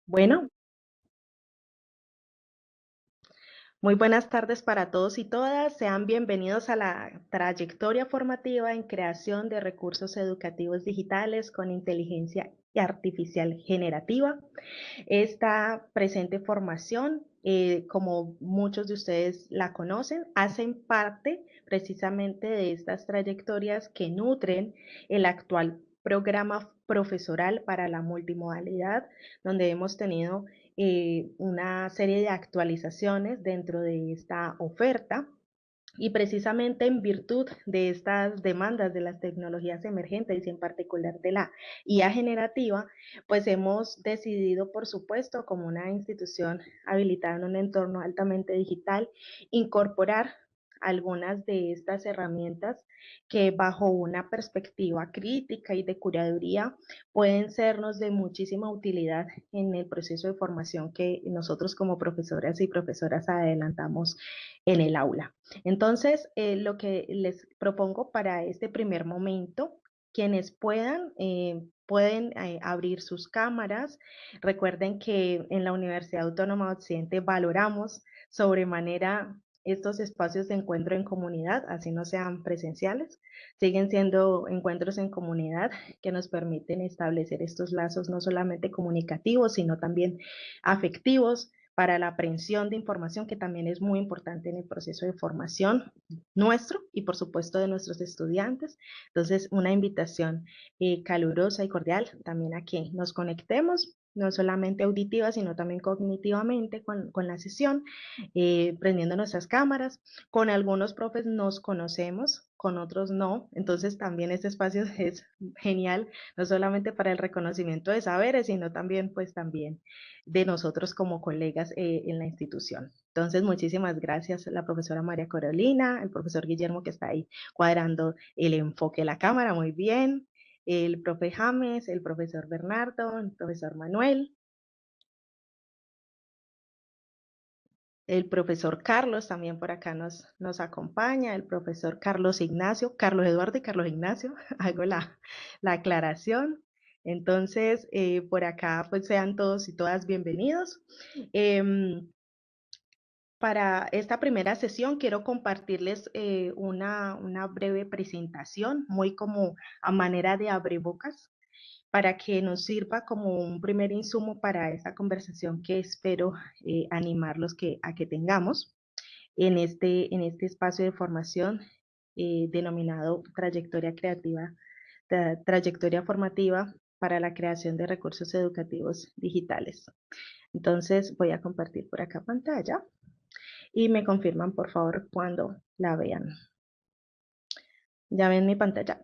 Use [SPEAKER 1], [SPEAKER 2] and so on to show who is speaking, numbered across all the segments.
[SPEAKER 1] Bueno, muy buenas tardes para todos y todas. Sean bienvenidos a la trayectoria formativa en creación de recursos educativos digitales con inteligencia artificial generativa. Esta presente formación, como muchos de ustedes la conocen, hacen parte precisamente de estas trayectorias que nutren el actual programa profesoral para la multimodalidad, donde hemos tenido una serie de actualizaciones dentro de esta oferta. Y precisamente en virtud de estas demandas de las tecnologías emergentes y en particular de la IA generativa, pues hemos decidido, por supuesto, como una institución habilitada en un entorno altamente digital, incorporar algunas de estas herramientas que bajo una perspectiva crítica y de curaduría pueden sernos de muchísima utilidad en el proceso de formación que nosotros como profesoras y profesoras adelantamos en el aula. Entonces, lo que les propongo para este primer momento, quienes pueden abrir sus cámaras. Recuerden que en la Universidad Autónoma de Occidente valoramos sobremanera estos espacios de encuentro en comunidad, así no sean presenciales, siguen siendo encuentros en comunidad que nos permiten establecer estos lazos no solamente comunicativos, sino también afectivos, para la aprehensión de información, que también es muy importante en el proceso de formación nuestro y por supuesto de nuestros estudiantes. Entonces, una invitación calurosa y cordial también a que nos conectemos, no solamente auditiva, sino también cognitivamente con la sesión, prendiendo nuestras cámaras. Con algunos profes nos conocemos, con otros no. Entonces, también este espacio es genial, no solamente para el reconocimiento de saberes, sino también, pues también de nosotros como colegas en la institución. Entonces, muchísimas gracias a la profesora María Carolina, el profesor Guillermo que está ahí cuadrando el enfoque de la cámara, muy bien, el profe James, el profesor Bernardo, el profesor Manuel, el profesor Carlos también por acá nos acompaña, el profesor Carlos Ignacio, Carlos Eduardo y Carlos Ignacio, hago la aclaración. Entonces, por acá pues sean todos y todas bienvenidos. Para esta primera sesión quiero compartirles una breve presentación, muy como a manera de abrebocas, para que nos sirva como un primer insumo para esta conversación que espero animarlos a que tengamos en este espacio de formación denominado trayectoria creativa, trayectoria formativa para la creación de recursos educativos digitales. Entonces voy a compartir por acá pantalla y me confirman por favor cuando la vean. ¿Ya ven mi pantalla?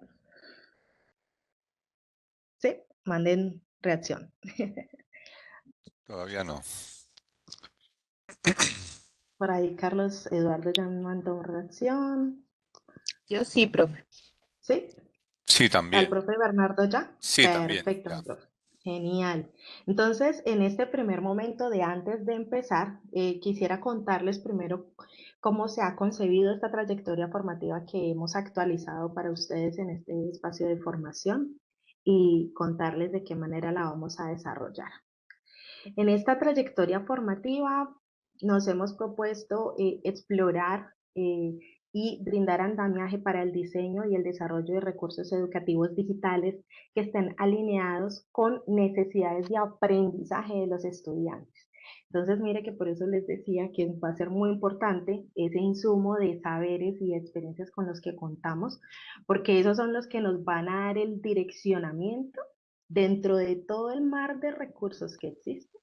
[SPEAKER 1] ¿Sí? Manden reacción.
[SPEAKER 2] Todavía no.
[SPEAKER 1] Por ahí Carlos Eduardo ya me mandó reacción.
[SPEAKER 3] Yo sí, profe.
[SPEAKER 1] ¿Sí?
[SPEAKER 2] Sí,
[SPEAKER 1] ¿Al
[SPEAKER 2] también.
[SPEAKER 1] profe Bernardo ya?
[SPEAKER 2] Sí, también.
[SPEAKER 1] Perfecto, mi
[SPEAKER 2] Ya.
[SPEAKER 1] profe. Genial. Entonces, en este primer momento de antes de empezar, quisiera contarles primero cómo se ha concebido esta trayectoria formativa que hemos actualizado para ustedes en este espacio de formación y contarles de qué manera la vamos a desarrollar. En esta trayectoria formativa nos hemos propuesto explorar y brindar andamiaje para el diseño y el desarrollo de recursos educativos digitales que estén alineados con necesidades de aprendizaje de los estudiantes. Entonces, mire que por eso les decía que va a ser muy importante ese insumo de saberes y experiencias con los que contamos, porque esos son los que nos van a dar el direccionamiento dentro de todo el mar de recursos que existen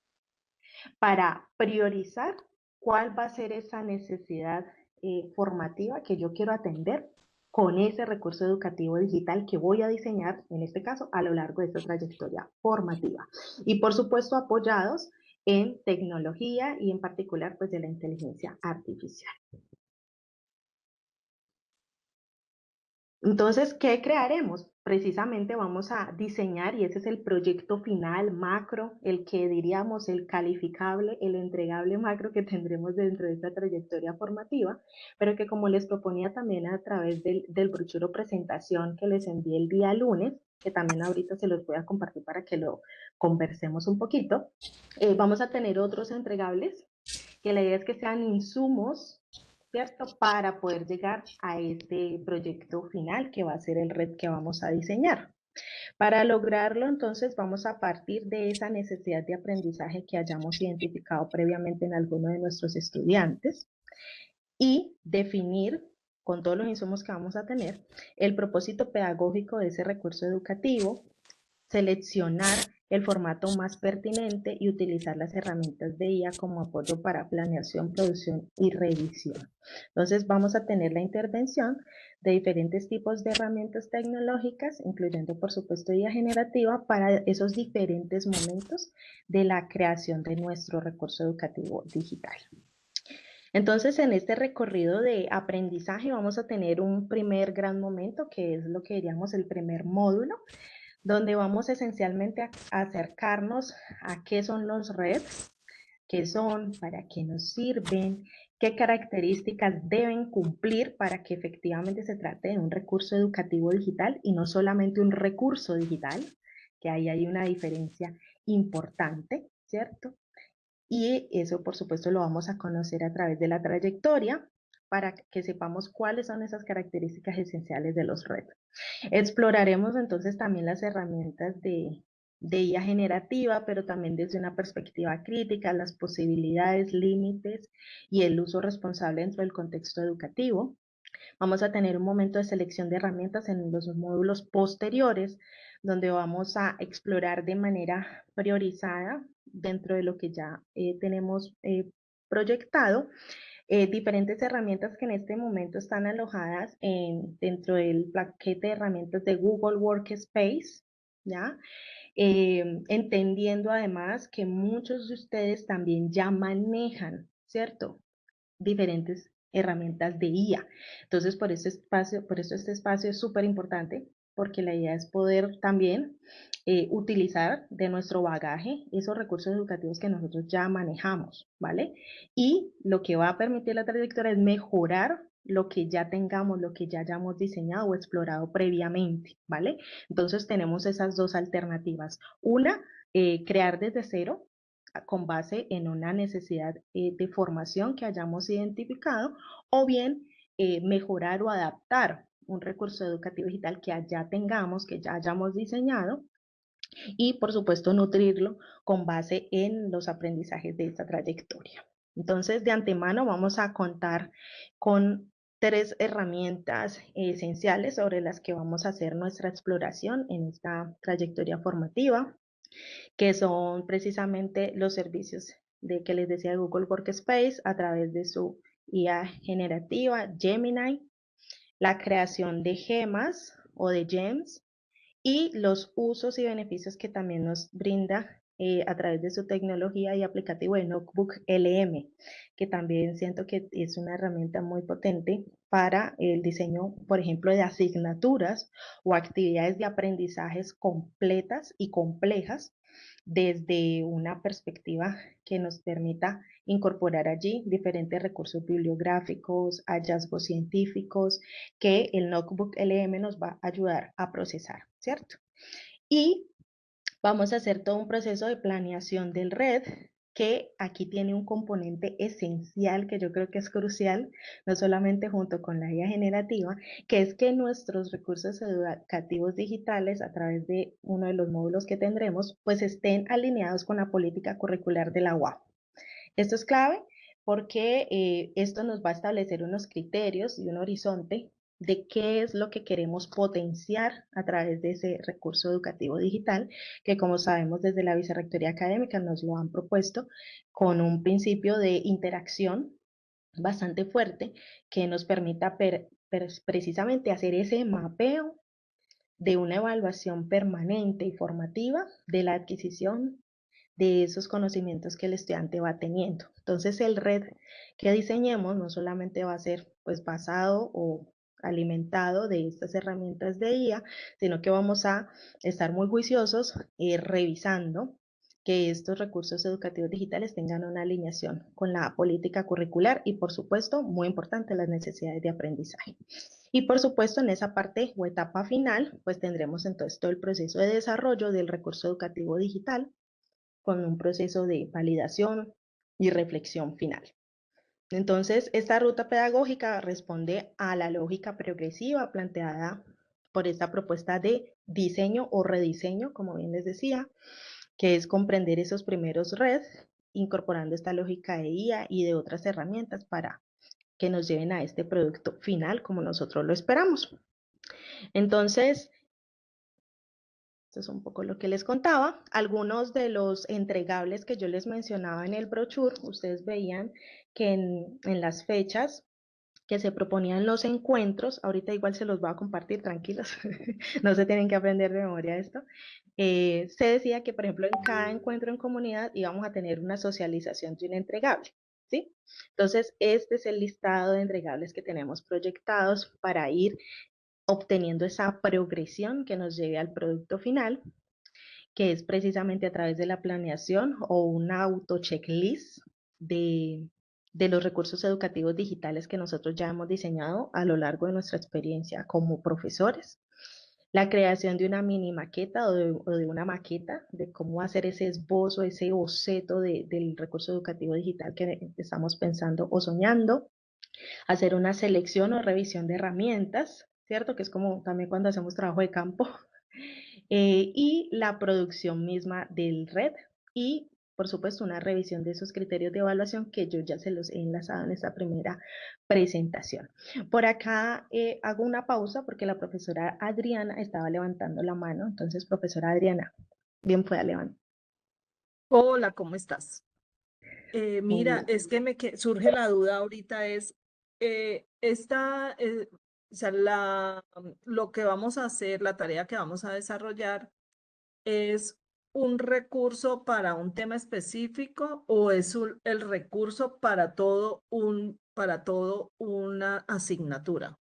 [SPEAKER 1] para priorizar cuál va a ser esa necesidad formativa que yo quiero atender con ese recurso educativo digital que voy a diseñar, en este caso, a lo largo de esta trayectoria formativa. Y por supuesto, apoyados en tecnología y en particular, pues, de la inteligencia artificial. Entonces, ¿qué crearemos? precisamente vamos a diseñar, y ese es el proyecto final macro, el que diríamos el calificable, el entregable macro que tendremos dentro de esta trayectoria formativa, pero que como les proponía también a través del brochuro presentación que les envié el día lunes, que también ahorita se los voy a compartir para que lo conversemos un poquito, vamos a tener otros entregables, que la idea es que sean insumos, ¿cierto? Para poder llegar a este proyecto final que va a ser el red que vamos a diseñar. Para lograrlo, entonces, vamos a partir de esa necesidad de aprendizaje que hayamos identificado previamente en alguno de nuestros estudiantes y definir con todos los insumos que vamos a tener el propósito pedagógico de ese recurso educativo, seleccionar el formato más pertinente y utilizar las herramientas de IA como apoyo para planeación, producción y revisión. Entonces vamos a tener la intervención de diferentes tipos de herramientas tecnológicas, incluyendo por supuesto IA generativa, para esos diferentes momentos de la creación de nuestro recurso educativo digital. Entonces, en este recorrido de aprendizaje vamos a tener un primer gran momento, que es lo que diríamos el primer módulo, donde vamos esencialmente a acercarnos a qué son los REDs, qué son, para qué nos sirven, qué características deben cumplir para que efectivamente se trate de un recurso educativo digital y no solamente un recurso digital, que ahí hay una diferencia importante, ¿cierto? Y eso, por supuesto, lo vamos a conocer a través de la trayectoria para que sepamos cuáles son esas características esenciales de los REDs. Exploraremos entonces también las herramientas de IA generativa, pero también desde una perspectiva crítica, las posibilidades, límites y el uso responsable dentro del contexto educativo. Vamos a tener un momento de selección de herramientas en los módulos posteriores, donde vamos a explorar de manera priorizada dentro de lo que ya tenemos proyectado, diferentes herramientas que en este momento están alojadas dentro del paquete de herramientas de Google Workspace, ¿ya? Entendiendo además que muchos de ustedes también ya manejan, ¿cierto? Diferentes herramientas de IA. Entonces, por eso este espacio es súper importante, porque la idea es poder también utilizar de nuestro bagaje esos recursos educativos que nosotros ya manejamos, ¿vale? Y lo que va a permitir la trayectoria es mejorar lo que ya tengamos, lo que ya hayamos diseñado o explorado previamente, ¿vale? Entonces tenemos esas dos alternativas. Una, crear desde cero, con base en una necesidad de formación que hayamos identificado, o bien mejorar o adaptar un recurso educativo digital que ya tengamos, que ya hayamos diseñado, y por supuesto nutrirlo con base en los aprendizajes de esta trayectoria. Entonces, de antemano vamos a contar con tres herramientas esenciales sobre las que vamos a hacer nuestra exploración en esta trayectoria formativa, que son precisamente los servicios de que les decía Google Workspace a través de su IA generativa, Gemini, la creación de gemas o de gems y los usos y beneficios que también nos brinda a través de su tecnología y aplicativo de Notebook LM, que también siento que es una herramienta muy potente para el diseño, por ejemplo, de asignaturas o actividades de aprendizajes completas y complejas desde una perspectiva que nos permita incorporar allí diferentes recursos bibliográficos, hallazgos científicos que el Notebook LM nos va a ayudar a procesar, ¿cierto? Y vamos a hacer todo un proceso de planeación del red que aquí tiene un componente esencial que yo creo que es crucial, no solamente junto con la guía generativa, que es que nuestros recursos educativos digitales a través de uno de los módulos que tendremos, pues estén alineados con la política curricular de la UAP. Esto es clave porque esto nos va a establecer unos criterios y un horizonte de qué es lo que queremos potenciar a través de ese recurso educativo digital, que como sabemos desde la Vicerrectoría Académica nos lo han propuesto con un principio de interacción bastante fuerte que nos permita precisamente hacer ese mapeo de una evaluación permanente y formativa de la adquisición de esos conocimientos que el estudiante va teniendo. Entonces el red que diseñemos no solamente va a ser pues basado o alimentado de estas herramientas de IA, sino que vamos a estar muy juiciosos revisando que estos recursos educativos digitales tengan una alineación con la política curricular y, por supuesto, muy importante, las necesidades de aprendizaje. Y, por supuesto, en esa parte o etapa final, pues tendremos entonces todo el proceso de desarrollo del recurso educativo digital con un proceso de validación y reflexión final. Entonces, esta ruta pedagógica responde a la lógica progresiva planteada por esta propuesta de diseño o rediseño, como bien les decía, que es comprender esos primeros redes, incorporando esta lógica de IA y de otras herramientas para que nos lleven a este producto final como nosotros lo esperamos. Entonces, esto es un poco lo que les contaba. Algunos de los entregables que yo les mencionaba en el brochure, ustedes veían que en las fechas que se proponían los encuentros, ahorita igual se los voy a compartir, tranquilos, no se tienen que aprender de memoria esto, se decía que, por ejemplo, en cada encuentro en comunidad íbamos a tener una socialización de un entregable, ¿sí? Entonces, este es el listado de entregables que tenemos proyectados para ir obteniendo esa progresión que nos lleve al producto final, que es precisamente a través de la planeación o una auto-checklist de los recursos educativos digitales que nosotros ya hemos diseñado a lo largo de nuestra experiencia como profesores. La creación de una mini maqueta o de una maqueta de cómo hacer ese esbozo, ese boceto del recurso educativo digital que estamos pensando o soñando. Hacer una selección o revisión de herramientas, ¿cierto? Que es como también cuando hacemos trabajo de campo. Y la producción misma del red y, por supuesto, una revisión de esos criterios de evaluación que yo ya se los he enlazado en esta primera presentación. Por acá hago una pausa porque la profesora Adriana estaba levantando la mano. Entonces, profesora Adriana, bien pueda levantar.
[SPEAKER 2] Hola, ¿cómo estás?
[SPEAKER 1] Muy
[SPEAKER 2] Mira,
[SPEAKER 1] bien.
[SPEAKER 2] es que surge la duda ahorita es, o sea, lo que vamos a hacer, la tarea que vamos a desarrollar, ¿es un recurso para un tema específico o es el recurso para todo una asignatura?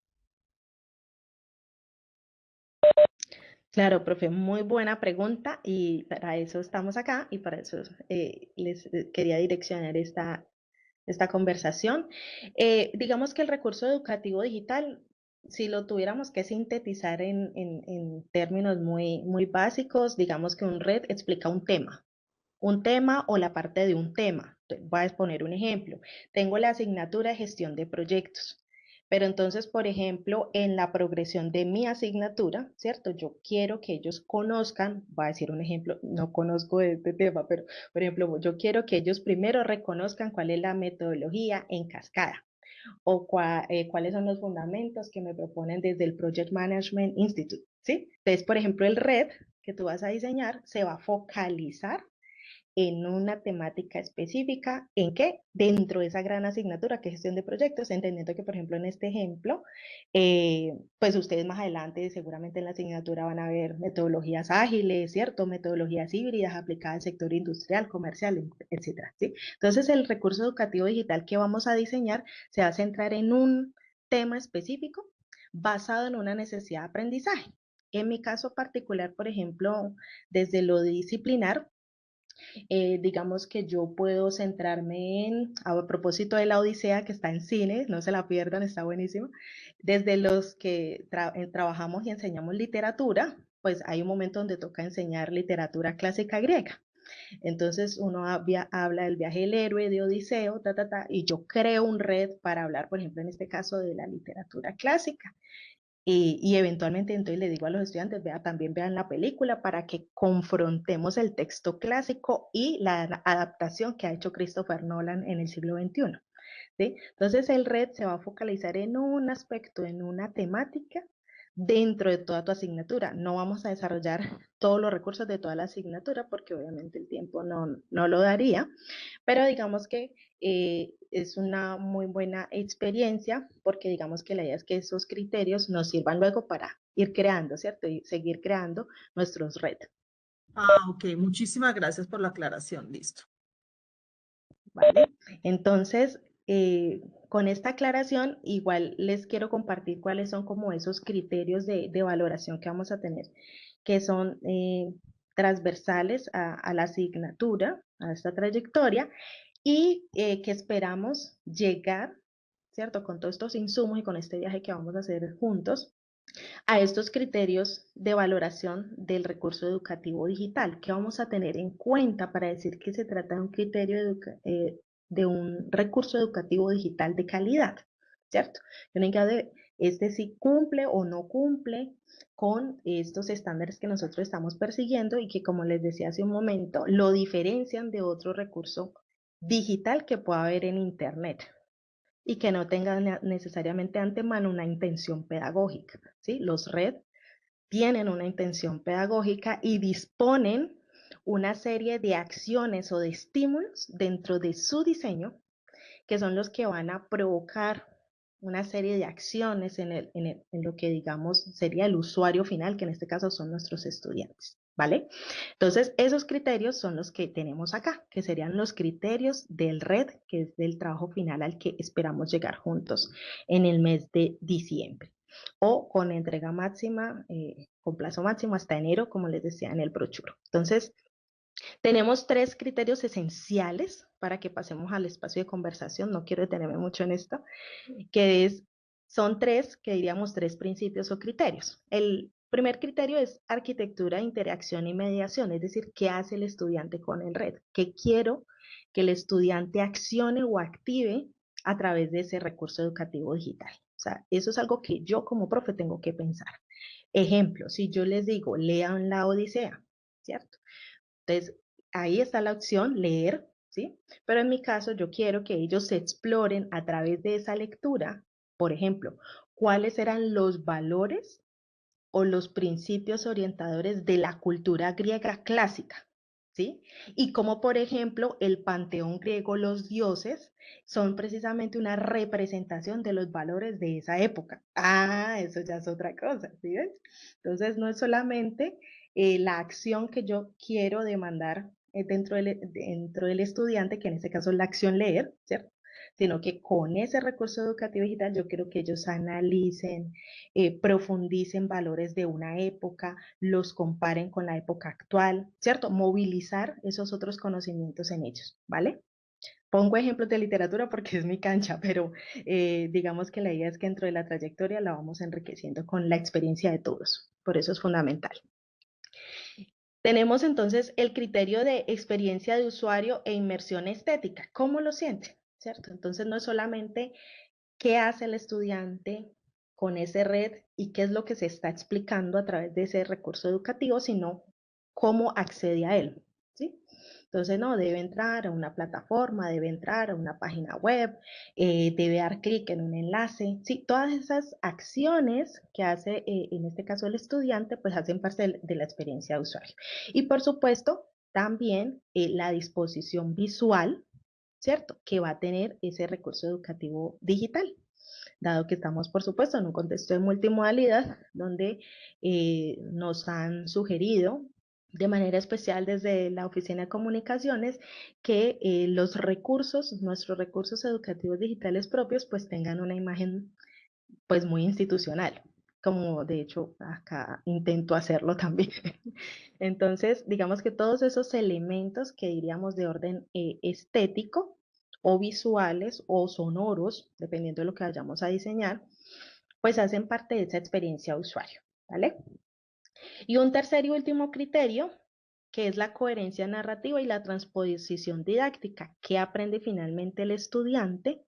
[SPEAKER 1] Claro, profe, muy buena pregunta y para eso estamos acá y para eso les quería direccionar esta conversación. Digamos que el recurso educativo digital, si lo tuviéramos que sintetizar en términos muy básicos, digamos que un red explica un tema o la parte de un tema. Voy a exponer un ejemplo. Tengo la asignatura de gestión de proyectos. Pero entonces, por ejemplo, en la progresión de mi asignatura, ¿cierto? Yo quiero que ellos conozcan, voy a decir un ejemplo, no conozco este tema, pero por ejemplo, yo quiero que ellos primero reconozcan cuál es la metodología en cascada o cuáles son los fundamentos que me proponen desde el Project Management Institute, ¿sí? Entonces, por ejemplo, el red que tú vas a diseñar se va a focalizar en una temática específica, ¿en qué? Dentro de esa gran asignatura que es gestión de proyectos, entendiendo que, por ejemplo, en este ejemplo, pues ustedes más adelante seguramente en la asignatura van a ver metodologías ágiles, ¿cierto? Metodologías híbridas aplicadas al sector industrial, comercial, etcétera, ¿sí? Entonces, el recurso educativo digital que vamos a diseñar se va a centrar en un tema específico basado en una necesidad de aprendizaje. En mi caso particular, por ejemplo, desde lo disciplinar, digamos que yo puedo centrarme a propósito de la Odisea, que está en cine, no se la pierdan, está buenísimo. Desde los que trabajamos y enseñamos literatura, pues hay un momento donde toca enseñar literatura clásica griega. Entonces uno habla del viaje del héroe, de Odiseo, y yo creo un red para hablar, por ejemplo, en este caso de la literatura clásica. Y eventualmente entonces le digo a los estudiantes, también vean la película para que confrontemos el texto clásico y la adaptación que ha hecho Christopher Nolan en el siglo XXI. ¿Sí? Entonces el red se va a focalizar en un aspecto, en una temática dentro de toda tu asignatura. No vamos a desarrollar todos los recursos de toda la asignatura porque obviamente el tiempo no lo daría, pero digamos que es una muy buena experiencia porque digamos que la idea es que esos criterios nos sirvan luego para ir creando, ¿cierto? Y seguir creando nuestros retos.
[SPEAKER 2] Ah, ok, muchísimas gracias por la aclaración, listo.
[SPEAKER 1] ¿Vale? Entonces, con esta aclaración, igual les quiero compartir cuáles son como esos criterios de valoración que vamos a tener, que son transversales a la asignatura, a esta trayectoria, y que esperamos llegar, ¿cierto? Con todos estos insumos y con este viaje que vamos a hacer juntos, a estos criterios de valoración del recurso educativo digital. ¿Qué vamos a tener en cuenta para decir que se trata de un criterio de un recurso educativo digital de calidad? ¿Cierto? Tienen que ver este si cumple o no cumple con estos estándares que nosotros estamos persiguiendo y que, como les decía hace un momento, lo diferencian de otro recurso digital que pueda haber en Internet y que no tenga necesariamente antemano una intención pedagógica, ¿sí? Los RED tienen una intención pedagógica y disponen una serie de acciones o de estímulos dentro de su diseño que son los que van a provocar una serie de acciones en lo que digamos sería el usuario final, que en este caso son nuestros estudiantes, ¿vale? Entonces, esos criterios son los que tenemos acá, que serían los criterios del RED, que es del trabajo final al que esperamos llegar juntos en el mes de diciembre, o con entrega máxima, con plazo máximo hasta enero, como les decía en el brochure. Entonces, tenemos 3 criterios esenciales para que pasemos al espacio de conversación. No quiero detenerme mucho en esto, son 3, que diríamos 3 principios o criterios. El primer criterio es arquitectura, interacción y mediación, es decir, ¿qué hace el estudiante con el red? ¿Qué quiero que el estudiante accione o active a través de ese recurso educativo digital? O sea, eso es algo que yo como profe tengo que pensar. Ejemplo, si yo les digo, lean la Odisea, ¿cierto? Entonces, ahí está la opción leer, ¿sí? Pero en mi caso, yo quiero que ellos se exploren a través de esa lectura, por ejemplo, cuáles eran los valores o los principios orientadores de la cultura griega clásica, ¿sí? Y como, por ejemplo, el panteón griego, los dioses, son precisamente una representación de los valores de esa época. Ah, eso ya es otra cosa, ¿sí ves? Entonces, no es solamente la acción que yo quiero demandar dentro del estudiante, que en este caso es la acción leer, ¿cierto? Sino que con ese recurso educativo digital yo quiero que ellos analicen, profundicen valores de una época, los comparen con la época actual, ¿cierto? Movilizar esos otros conocimientos en ellos, ¿vale? Pongo ejemplos de literatura porque es mi cancha, pero digamos que la idea es que dentro de la trayectoria la vamos enriqueciendo con la experiencia de todos, por eso es fundamental. Tenemos entonces el criterio de experiencia de usuario e inmersión estética. ¿Cómo lo siente? ¿Cierto? Entonces no es solamente qué hace el estudiante con ese red y qué es lo que se está explicando a través de ese recurso educativo, sino cómo accede a él, ¿sí? Entonces, no, debe entrar a una plataforma, debe entrar a una página web, debe dar clic en un enlace, ¿sí? Todas esas acciones que hace, en este caso, el estudiante, pues hacen parte de la experiencia de usuario. Y por supuesto, también la disposición visual, ¿cierto? Que va a tener ese recurso educativo digital, dado que estamos, por supuesto, en un contexto de multimodalidad, donde nos han sugerido de manera especial desde la Oficina de Comunicaciones que nuestros recursos educativos digitales propios, pues tengan una imagen pues muy institucional, como de hecho acá intento hacerlo también. Entonces, digamos que todos esos elementos que diríamos de orden estético o visuales o sonoros, dependiendo de lo que vayamos a diseñar, pues hacen parte de esa experiencia de usuario, ¿vale? Y un tercer y último criterio, que es la coherencia narrativa y la transposición didáctica, que aprende finalmente el estudiante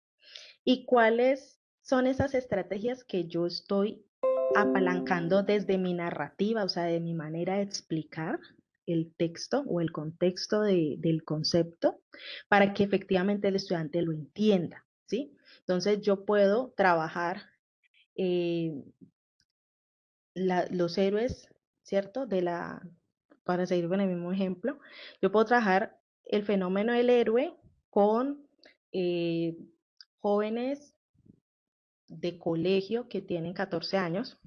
[SPEAKER 1] y cuáles son esas estrategias que yo estoy apalancando desde mi narrativa, o sea, de mi manera de explicar el texto o el contexto del concepto para que efectivamente el estudiante lo entienda, ¿sí? Entonces yo puedo trabajar eh, los héroes, ¿cierto? Para seguir con el mismo ejemplo, yo puedo trabajar el fenómeno del héroe con eh, jóvenes de colegio que tienen 14 años.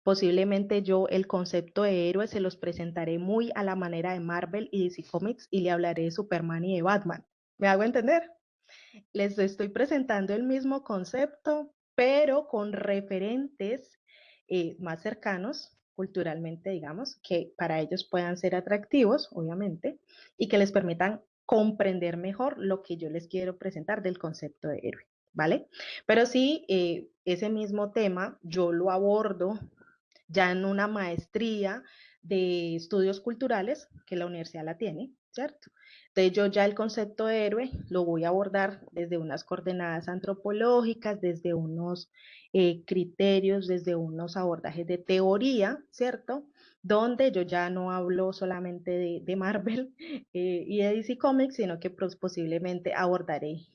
[SPEAKER 1] Posiblemente yo el concepto de héroe se los presentaré muy a la manera de Marvel y DC Comics y le hablaré de Superman y de Batman. ¿Me hago entender? Les estoy presentando el mismo concepto, pero con referentes más cercanos culturalmente, digamos, que para ellos puedan ser atractivos, obviamente, y que les permitan comprender mejor lo que yo les quiero presentar del concepto de héroe, ¿vale? Pero sí, ese mismo tema yo lo abordo ya en una maestría de estudios culturales, que la universidad la tiene, ¿cierto? Entonces yo ya el concepto de héroe lo voy a abordar desde unas coordenadas antropológicas, desde unos criterios, desde unos abordajes de teoría, ¿cierto? Donde yo ya no hablo solamente de Marvel y de DC Comics, sino que posiblemente abordaré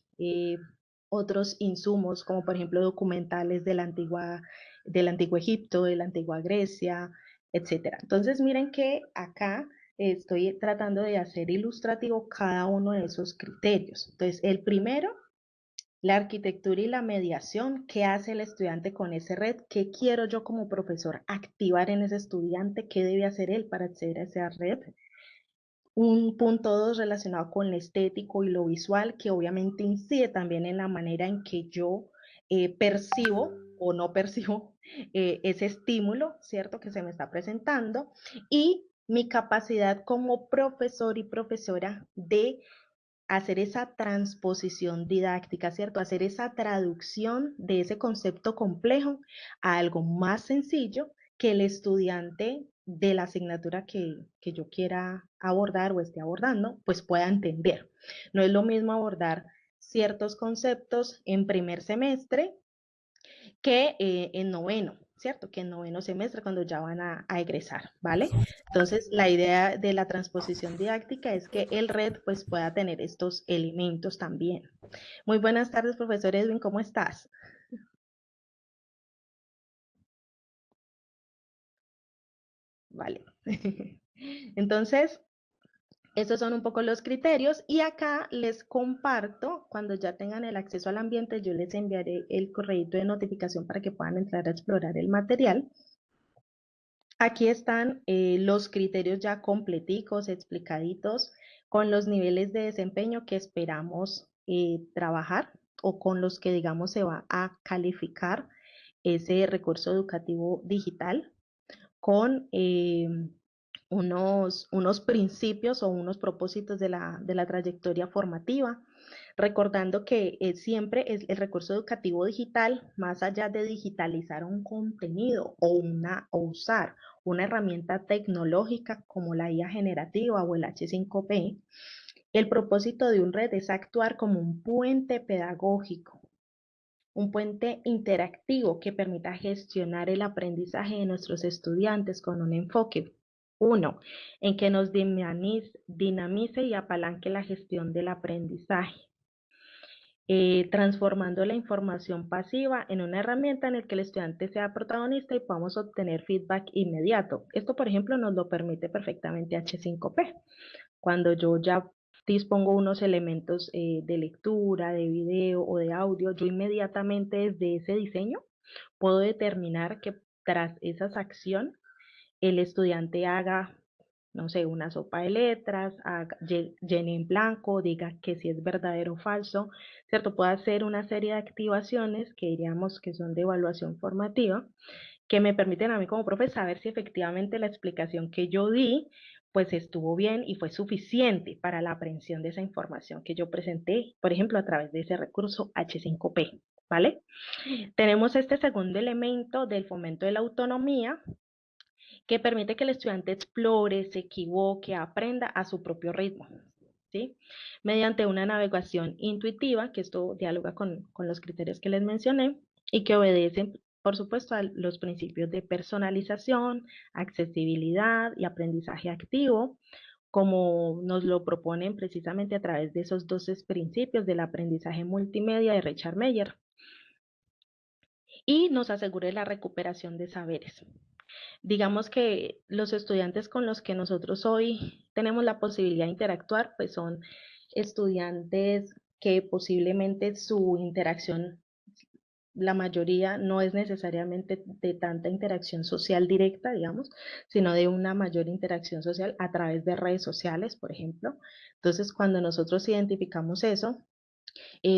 [SPEAKER 1] otros insumos, como por ejemplo documentales del antiguo Egipto, de la antigua Grecia, etcétera. Entonces, miren que acá estoy tratando de hacer ilustrativo cada uno de esos criterios. Entonces, el primero, la arquitectura y la mediación. ¿Qué hace el estudiante con ese red? ¿Qué quiero yo como profesor activar en ese estudiante? ¿Qué debe hacer él para acceder a esa red? Un punto 2 relacionado con lo estético y lo visual, que obviamente incide también en la manera en que yo percibo o no percibo ese estímulo, ¿cierto? Que se me está presentando. Y mi capacidad como profesor y profesora de hacer esa transposición didáctica, ¿cierto? Hacer esa traducción de ese concepto complejo a algo más sencillo que el estudiante de la asignatura que yo quiera abordar o esté abordando, pues pueda entender. No es lo mismo abordar ciertos conceptos en primer semestre que en noveno, ¿cierto? Que en noveno semestre cuando ya van a egresar, ¿vale? Entonces, la idea de la transposición didáctica es que el red pues pueda tener estos elementos también. Muy buenas tardes, profesor Edwin, ¿cómo estás? Vale. Entonces, estos son un poco los criterios y acá les comparto, cuando ya tengan el acceso al ambiente, yo les enviaré el correo de notificación para que puedan entrar a explorar el material. Aquí están los criterios ya completicos, explicaditos, con los niveles de desempeño que esperamos trabajar o con los que, digamos, se va a calificar ese recurso educativo digital con unos principios o unos propósitos de la trayectoria formativa, recordando que siempre es el recurso educativo digital, más allá de digitalizar un contenido o usar una herramienta tecnológica como la IA generativa o el H5P, el propósito de un red es actuar como un puente pedagógico, un puente interactivo que permita gestionar el aprendizaje de nuestros estudiantes con un enfoque, uno, en que nos dinamice y apalanque la gestión del aprendizaje, transformando la información pasiva en una herramienta en la que el estudiante sea protagonista y podamos obtener feedback inmediato. Esto, por ejemplo, nos lo permite perfectamente H5P. Cuando yo ya dispongo unos elementos de lectura, de video o de audio, yo inmediatamente desde ese diseño puedo determinar que tras esa acción el estudiante haga, no sé, una sopa de letras, llene en blanco, diga que si es verdadero o falso, ¿cierto? Puedo hacer una serie de activaciones que diríamos que son de evaluación formativa, que me permiten a mí como profe saber si efectivamente la explicación que yo di pues estuvo bien y fue suficiente para la aprehensión de esa información que yo presenté, por ejemplo, a través de ese recurso H5P, ¿vale? Tenemos este segundo elemento del fomento de la autonomía, que permite que el estudiante explore, se equivoque, aprenda a su propio ritmo, ¿sí? Mediante una navegación intuitiva, que esto dialoga con los criterios que les mencioné, y que obedecen, por supuesto, a los principios de personalización, accesibilidad y aprendizaje activo, como nos lo proponen precisamente a través de esos 12 principios del aprendizaje multimedia de Richard Meyer, y nos asegure la recuperación de saberes. Digamos que los estudiantes con los que nosotros hoy tenemos la posibilidad de interactuar, pues son estudiantes que posiblemente su interacción, la mayoría no es necesariamente de tanta interacción social directa, digamos, sino de una mayor interacción social a través de redes sociales, por ejemplo. Entonces, cuando nosotros identificamos eso,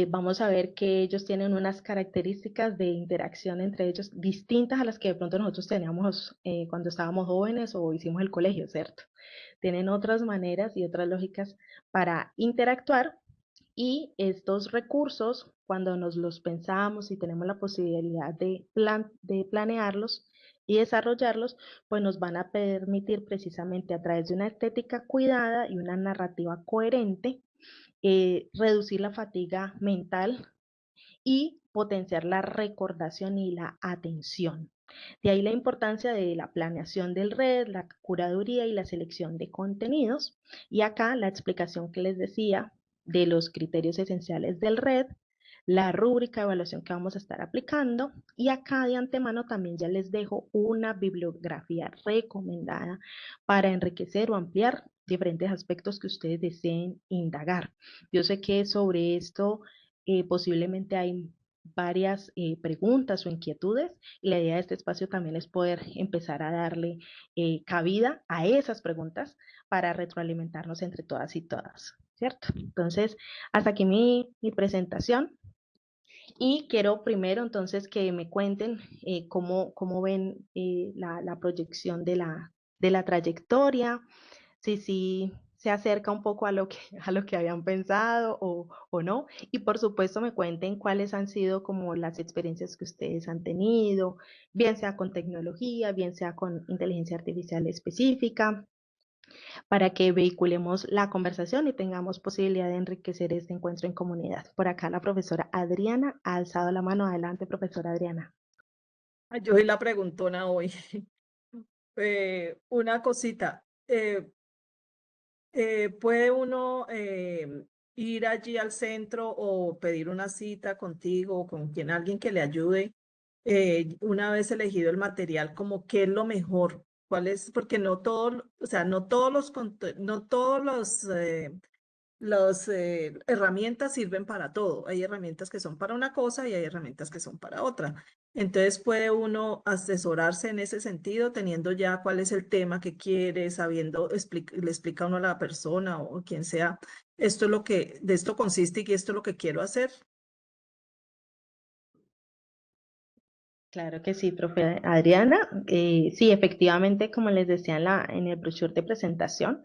[SPEAKER 1] Vamos a ver que ellos tienen unas características de interacción entre ellos distintas a las que de pronto nosotros teníamos cuando estábamos jóvenes o hicimos el colegio, ¿cierto? Tienen otras maneras y otras lógicas para interactuar y estos recursos, cuando nos los pensamos y tenemos la posibilidad de planearlos y desarrollarlos, pues nos van a permitir precisamente a través de una estética cuidada y una narrativa coherente, reducir la fatiga mental y potenciar la recordación y la atención. De ahí la importancia de la planeación del red, la curaduría y la selección de contenidos. Y acá la explicación que les decía de los criterios esenciales del red, la rúbrica de evaluación que vamos a estar aplicando. Y acá de antemano también ya les dejo una bibliografía recomendada para enriquecer o ampliar diferentes aspectos que ustedes deseen indagar. Yo sé que sobre esto posiblemente hay varias preguntas o inquietudes y la idea de este espacio también es poder empezar a darle cabida a esas preguntas para retroalimentarnos entre todas y todas, ¿cierto? Entonces, hasta aquí mi presentación y quiero primero entonces que me cuenten cómo ven la proyección de la trayectoria, si se acerca un poco a a lo que habían pensado o no. Y por supuesto me cuenten cuáles han sido como las experiencias que ustedes han tenido, bien sea con tecnología, bien sea con inteligencia artificial específica, para que vehiculemos la conversación y tengamos posibilidad de enriquecer este encuentro en comunidad. Por acá la profesora Adriana ha alzado la mano. Adelante, profesora Adriana.
[SPEAKER 2] Ay, yo soy la preguntona hoy. Una cosita, ¿puede uno ir allí al centro o pedir una cita contigo o con alguien que le ayude una vez elegido el material, como qué es lo mejor? ¿Cuál es? Porque no todo, o sea, no todos no todos las herramientas sirven para todo. Hay herramientas que son para una cosa y hay herramientas que son para otra. Entonces puede uno asesorarse en ese sentido, teniendo ya cuál es el tema que quiere, sabiendo, le explica uno a la persona o quien sea, esto es lo que, de esto consiste y esto es lo que quiero hacer.
[SPEAKER 1] Claro que sí, profe Adriana. Sí, efectivamente, como les decía en el brochure de presentación,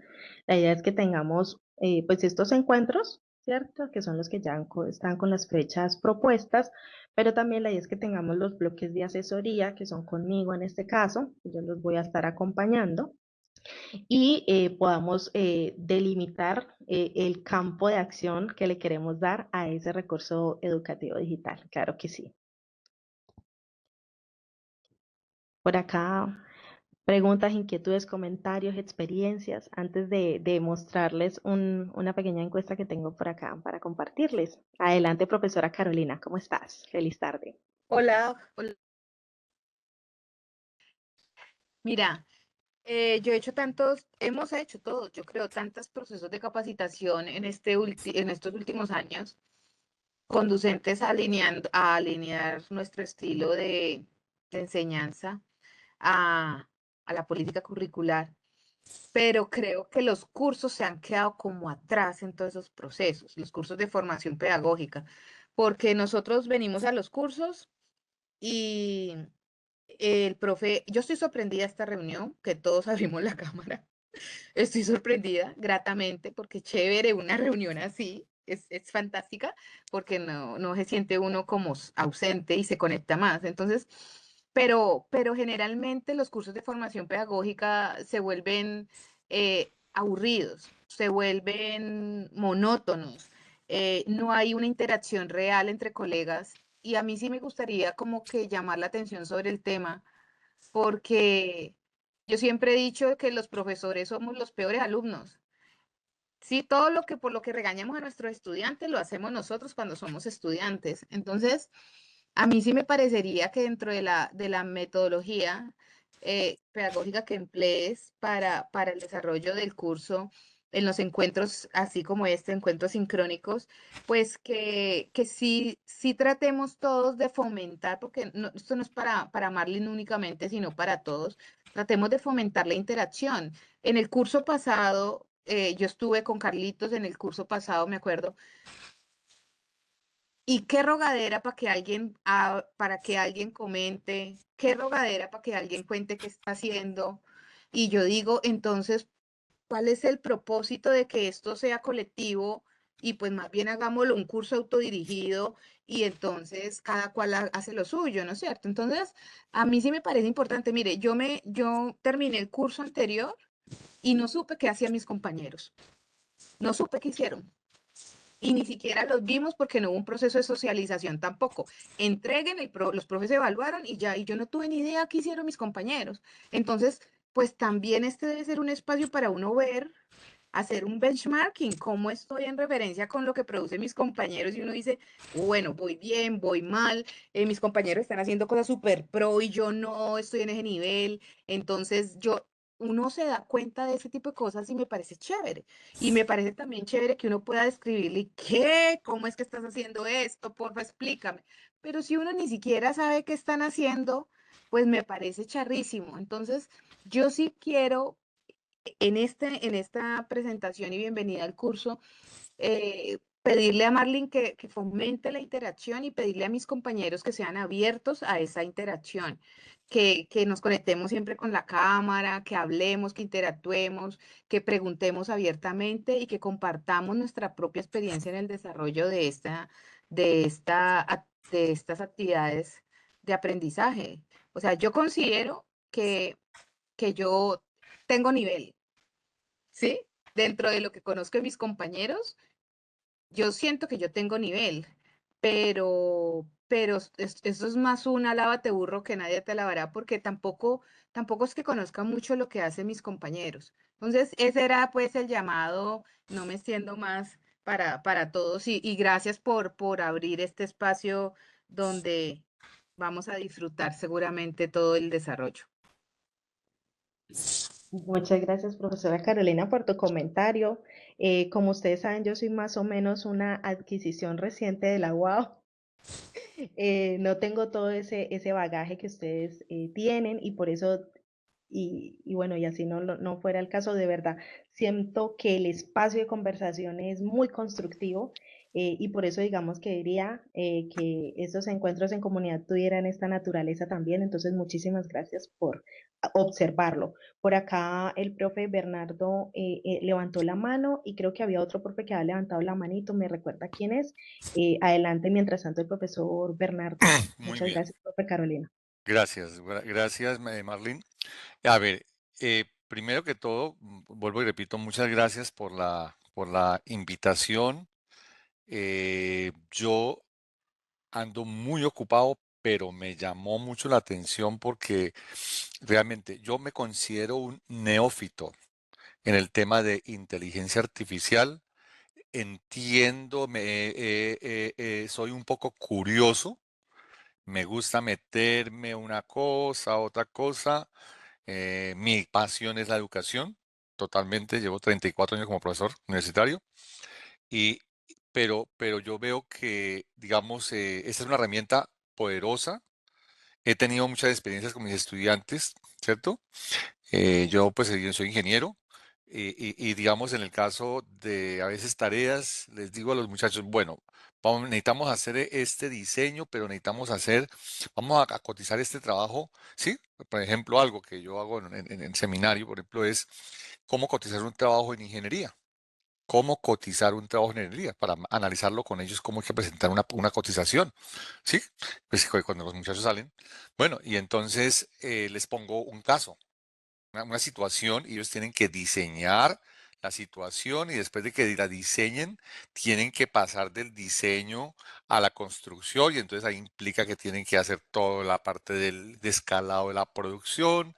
[SPEAKER 1] la idea es que tengamos pues estos encuentros, ¿cierto? Que son los que ya están con las fechas propuestas, pero también la idea es que tengamos los bloques de asesoría, que son conmigo en este caso, yo los voy a estar acompañando, y podamos delimitar el campo de acción que le queremos dar a ese recurso educativo digital. Claro que sí. Por acá, preguntas, inquietudes, comentarios, experiencias, antes de mostrarles una pequeña encuesta que tengo por acá para compartirles. Adelante, profesora Carolina, ¿cómo estás? Feliz tarde.
[SPEAKER 3] Hola, hola. Mira, hemos hecho todos, yo creo, tantos procesos de capacitación en en estos últimos años, conducentes a alinear nuestro estilo de enseñanza a, a la política curricular. Pero creo que los cursos se han quedado como atrás en todos esos procesos, los cursos de formación pedagógica, porque nosotros venimos a los cursos y el profe, yo estoy sorprendida de esta reunión, que todos abrimos la cámara. Estoy sorprendida gratamente porque chévere una reunión así, es fantástica porque no se siente uno como ausente y se conecta más. Entonces, pero generalmente los cursos de formación pedagógica se vuelven aburridos, se vuelven monótonos, no hay una interacción real entre colegas y a mí sí me gustaría como que llamar la atención sobre el tema porque yo siempre he dicho que los profesores somos los peores alumnos. Sí, todo lo que por lo que regañamos a nuestros estudiantes lo hacemos nosotros cuando somos estudiantes. Entonces, a mí sí me parecería que dentro de de la metodología pedagógica que emplees para el desarrollo del curso, en los encuentros, así como este, encuentros sincrónicos, pues que sí tratemos todos de fomentar, porque esto no es para Marlene únicamente, sino para todos, tratemos de fomentar la interacción. En el curso pasado, yo estuve con Carlitos en el curso pasado, me acuerdo, Y qué rogadera para que alguien comente, qué rogadera para que alguien cuente qué está haciendo. Y yo digo, entonces, ¿cuál es el propósito de que esto sea colectivo? Y pues más bien hagámoslo un curso autodirigido y entonces cada cual hace lo suyo, ¿no es cierto? Entonces, a mí sí me parece importante. Mire, yo terminé el curso anterior y no supe qué hacían mis compañeros. No supe qué hicieron. Y ni siquiera los vimos porque no hubo un proceso de socialización tampoco. Entreguen, los profes evaluaron y ya, y yo no tuve ni idea qué hicieron mis compañeros. Entonces, pues también este debe ser un espacio para uno ver, hacer un benchmarking, cómo estoy en referencia con lo que producen mis compañeros y uno dice, bueno, voy bien, voy mal, mis compañeros están haciendo cosas súper pro y yo no estoy en ese nivel. Entonces, uno se da cuenta de ese tipo de cosas y me parece chévere. Y me parece también chévere que uno pueda describirle, ¿qué? ¿Cómo es que estás haciendo esto? Porfa, explícame. Pero si uno ni siquiera sabe qué están haciendo, pues me parece charrísimo. Entonces, yo sí quiero en esta presentación y bienvenida al curso, pedirle a Marlene que fomente la interacción y pedirle a mis compañeros que sean abiertos a esa interacción, que nos conectemos siempre con la cámara, que hablemos, que interactuemos, que preguntemos abiertamente y que compartamos nuestra propia experiencia en el desarrollo de estas actividades de aprendizaje. O sea, yo considero que yo tengo nivel, ¿sí? Dentro de lo que conozco de mis compañeros, yo siento que yo tengo nivel, pero eso es más un alábate burro que nadie te alabará, porque tampoco es que conozca mucho lo que hacen mis compañeros. Entonces, ese era pues el llamado, no me extiendo más para todos y gracias por abrir este espacio donde vamos a disfrutar seguramente todo el desarrollo.
[SPEAKER 1] Muchas gracias, profesora Carolina, por tu comentario. Como ustedes saben, yo soy más o menos una adquisición reciente de la UAO. No tengo todo ese bagaje que ustedes tienen y por eso, y bueno, y así no fuera el caso, de verdad, siento que el espacio de conversación es muy constructivo y por eso digamos que diría que estos encuentros en comunidad tuvieran esta naturaleza también, entonces muchísimas gracias por observarlo. Por acá el profe Bernardo levantó la mano y creo que había otro profe que había levantado la manito, me recuerda quién es. Adelante, mientras tanto, el profesor Bernardo.
[SPEAKER 4] Muy
[SPEAKER 1] Muchas
[SPEAKER 4] bien,
[SPEAKER 1] gracias, profe Carolina.
[SPEAKER 4] gracias, Marlene. A ver, primero que todo, vuelvo y repito, muchas gracias por la invitación. Yo ando muy ocupado, pero me llamó mucho la atención porque realmente yo me considero un neófito en el tema de inteligencia artificial. Entiendo, soy un poco curioso. Me gusta meterme una cosa, otra cosa. Mi pasión es la educación, totalmente. Llevo 34 años como profesor universitario. Y, pero yo veo que, digamos, esta es una herramienta poderosa. He tenido muchas experiencias con mis estudiantes, ¿cierto? Yo soy ingeniero y digamos en el caso de a veces tareas, les digo a los muchachos, bueno, necesitamos hacer este diseño, pero vamos a cotizar este trabajo, ¿sí? Por ejemplo, algo que yo hago en seminario, por ejemplo, es cómo cotizar un trabajo en ingeniería. Cómo cotizar un trabajo en ingeniería, para analizarlo con ellos, cómo hay que presentar una cotización, ¿sí? Pues cuando los muchachos salen. Bueno, y entonces les pongo un caso, una situación y ellos tienen que diseñar la situación y después de que la diseñen, tienen que pasar del diseño a la construcción y entonces ahí implica que tienen que hacer toda la parte de escalado de la producción,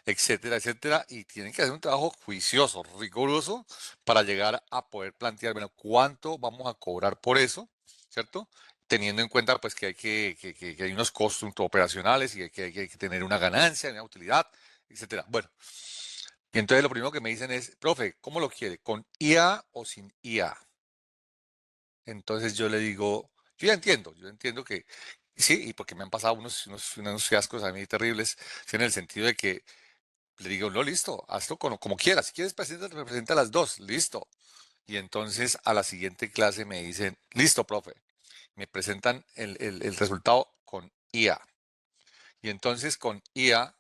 [SPEAKER 4] etcétera, etcétera, y tienen que hacer un trabajo juicioso, riguroso, para llegar a poder plantear, bueno, cuánto vamos a cobrar por eso, ¿cierto? Teniendo en cuenta pues que que hay unos costos operacionales y que hay que tener una ganancia, una utilidad, etcétera. Bueno, y entonces lo primero que me dicen es, profe, ¿cómo lo quiere? ¿Con IA o sin IA? Entonces yo le digo, yo entiendo que sí, y porque me han pasado unos fiascos a mí terribles, sí, en el sentido de que le digo, no, listo, hazlo como quieras, si quieres presenta las dos, listo. Y entonces a la siguiente clase me dicen, listo, profe, me presentan el resultado con IA. Y entonces con IA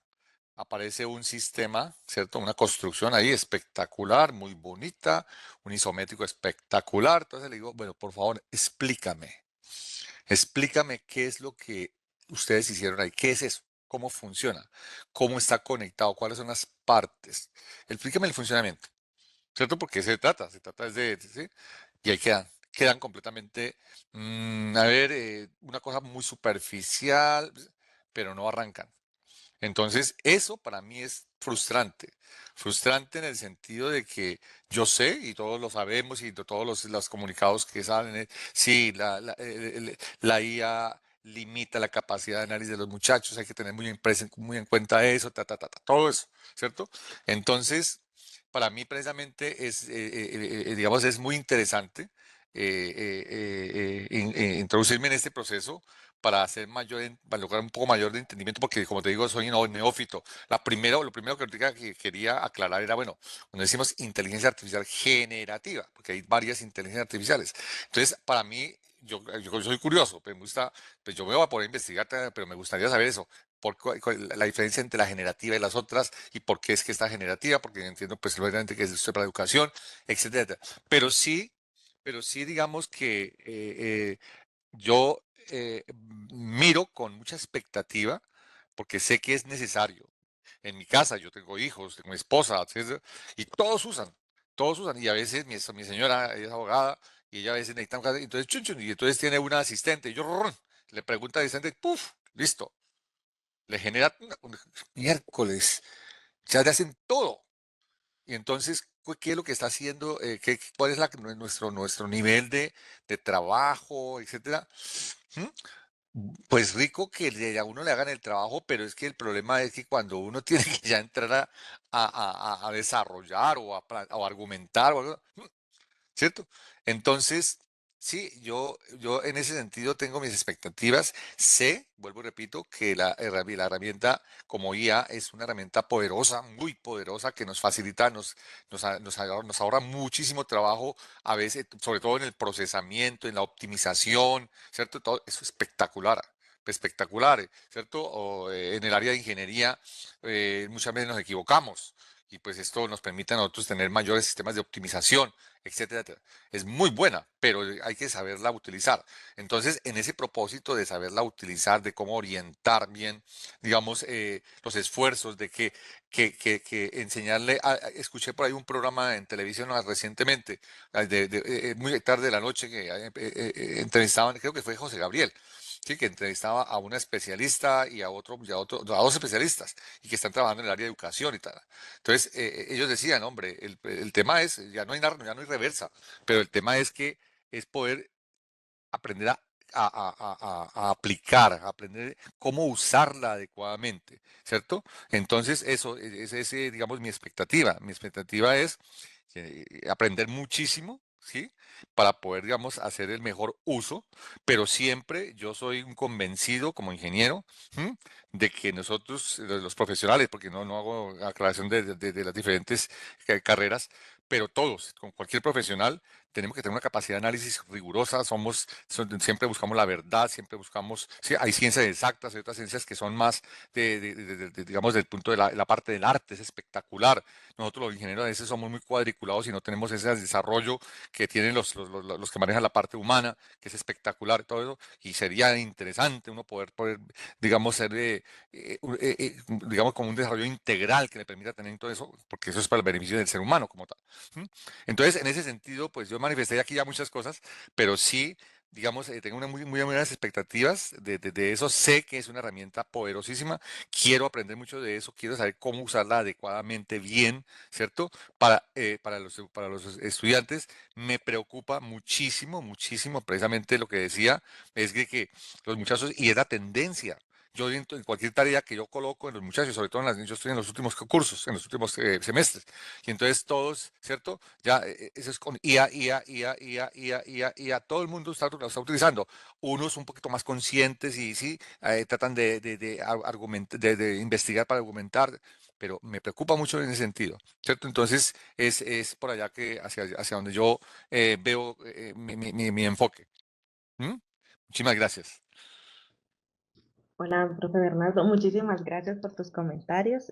[SPEAKER 4] aparece un sistema, ¿cierto? Una construcción ahí espectacular, muy bonita, un isométrico espectacular. Entonces le digo, bueno, por favor, explícame qué es lo que ustedes hicieron ahí, qué es eso, cómo funciona, cómo está conectado, cuáles son las partes. Explícame el funcionamiento, ¿cierto? Porque se trata es ¿sí? Y ahí quedan completamente, a ver, una cosa muy superficial, pero no arrancan. Entonces, eso para mí es frustrante. Frustrante en el sentido de que yo sé, y todos lo sabemos, y de todos los comunicados que salen, sí, la IA limita la capacidad de análisis de los muchachos, hay que tener muy en cuenta eso, todo eso, ¿cierto? Entonces, para mí precisamente digamos, es muy interesante introducirme en este proceso para para lograr un poco mayor de entendimiento, porque como te digo, soy un neófito. Lo primero que quería aclarar era, bueno, cuando decimos inteligencia artificial generativa, porque hay varias inteligencias artificiales. Entonces, para mí, yo soy curioso, pero me gusta, pues yo me voy a poder investigar, pero me gustaría saber eso. Cuál la diferencia entre la generativa y las otras, y por qué es que está generativa, porque entiendo, pues, lógicamente que es para la educación, etcétera. Pero sí, pero sí, digamos que yo miro con mucha expectativa porque sé que es necesario. En mi casa yo tengo hijos, tengo mi esposa, etcétera, y todos usan. Y a veces mi señora ella es abogada y ella a veces necesita un caso, entonces chun, chun, y entonces tiene una asistente. Y yo rrrr, le pregunta al asistente, ¡puf! Listo. Le genera miércoles, ya te hacen todo. Y entonces, ¿qué es lo que está haciendo? ¿Cuál es nuestro nivel de trabajo, etcétera? ¿Mm? Pues rico que a uno le hagan el trabajo, pero es que el problema es que cuando uno tiene que ya entrar a desarrollar o argumentar, ¿cierto? Entonces, sí, yo en ese sentido tengo mis expectativas. Sé, vuelvo y repito, que la herramienta como IA es una herramienta poderosa, muy poderosa, que nos facilita, nos ahorra muchísimo trabajo, a veces, sobre todo en el procesamiento, en la optimización, ¿cierto? Todo eso es espectacular. Espectacular, ¿cierto? O en el área de ingeniería, muchas veces nos equivocamos y pues esto nos permite a nosotros tener mayores sistemas de optimización, etcétera, etcétera. Es muy buena, pero hay que saberla utilizar. Entonces, en ese propósito de saberla utilizar, de cómo orientar bien, digamos, los esfuerzos, que enseñarle, escuché por ahí un programa en televisión recientemente, muy tarde de la noche, que entrevistaban, creo que fue José Gabriel. Sí, que entrevistaba a una especialista a dos especialistas y que están trabajando en el área de educación y tal. Entonces, ellos decían, hombre, el tema es, ya no hay reversa, pero el tema es que es poder aprender a aplicar, a aprender cómo usarla adecuadamente, ¿cierto? Entonces, eso es, digamos, mi expectativa. Mi expectativa es aprender muchísimo, ¿sí? Para poder, digamos, hacer el mejor uso, pero siempre yo soy un convencido como ingeniero, ¿m? De que nosotros, los profesionales, porque no hago aclaración de las diferentes carreras, pero todos, con cualquier profesional, tenemos que tener una capacidad de análisis rigurosa, siempre buscamos la verdad, siempre buscamos, sí, hay ciencias exactas, hay otras ciencias que son más digamos, del punto de la parte del arte, es espectacular. Nosotros los ingenieros a veces somos muy cuadriculados y no tenemos ese desarrollo que tienen los que manejan la parte humana, que es espectacular y todo eso, y sería interesante uno poder digamos, ser, digamos, como un desarrollo integral que le permita tener todo eso, porque eso es para el beneficio del ser humano como tal. ¿Mm? Entonces, en ese sentido, pues yo manifesté aquí ya muchas cosas, pero sí, digamos, tengo muy buenas expectativas de eso. Sé que es una herramienta poderosísima. Quiero aprender mucho de eso. Quiero saber cómo usarla adecuadamente, bien, ¿cierto? Para los estudiantes me preocupa muchísimo, muchísimo, precisamente lo que decía, es que los muchachos, y es la tendencia. Yo en cualquier tarea que yo coloco en los muchachos, sobre todo yo estoy en los últimos cursos, en los últimos semestres, y entonces todos, ¿cierto? Ya, eso es con IA, todo el mundo lo está utilizando. Unos un poquito más conscientes y sí, tratan de investigar para argumentar, pero me preocupa mucho en ese sentido, ¿cierto? Entonces es por allá hacia donde yo veo mi enfoque. ¿Mm? Muchísimas gracias.
[SPEAKER 1] Hola, profe Bernardo, muchísimas gracias por tus comentarios.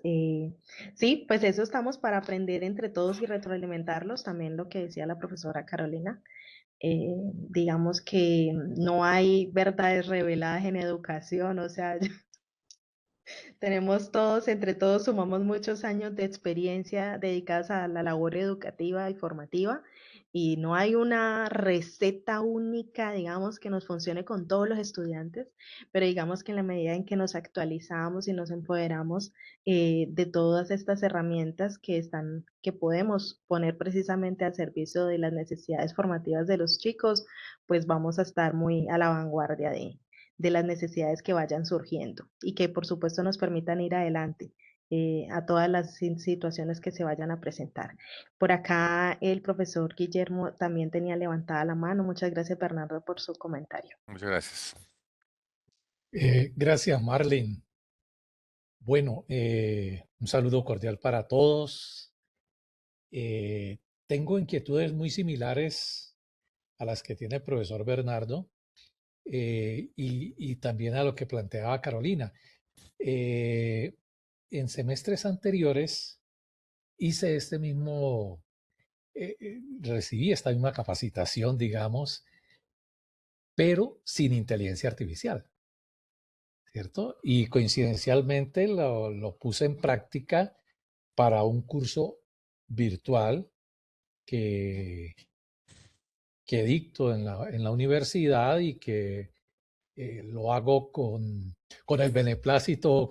[SPEAKER 1] Sí, pues eso estamos para aprender entre todos y retroalimentarlos. También lo que decía la profesora Carolina. Digamos que no hay verdades reveladas en educación, o sea, tenemos todos, entre todos sumamos muchos años de experiencia dedicadas a la labor educativa y formativa y no hay una receta única, digamos, que nos funcione con todos los estudiantes, pero digamos que en la medida en que nos actualizamos y nos empoderamos de todas estas herramientas que están, que podemos poner precisamente al servicio de las necesidades formativas de los chicos, pues vamos a estar muy a la vanguardia de las necesidades que vayan surgiendo y que por supuesto nos permitan ir adelante a todas las situaciones que se vayan a presentar. Por acá el profesor Guillermo también tenía levantada la mano. Muchas gracias, Bernardo, por su comentario.
[SPEAKER 4] Muchas gracias.
[SPEAKER 5] Gracias, Marlene. Bueno, un saludo cordial para todos. Tengo inquietudes muy similares a las que tiene el profesor Bernardo y también a lo que planteaba Carolina. En semestres anteriores hice recibí esta misma capacitación, digamos, pero sin inteligencia artificial, ¿cierto? Y coincidencialmente lo puse en práctica para un curso virtual que, que dicto en la universidad y que lo hago con el beneplácito,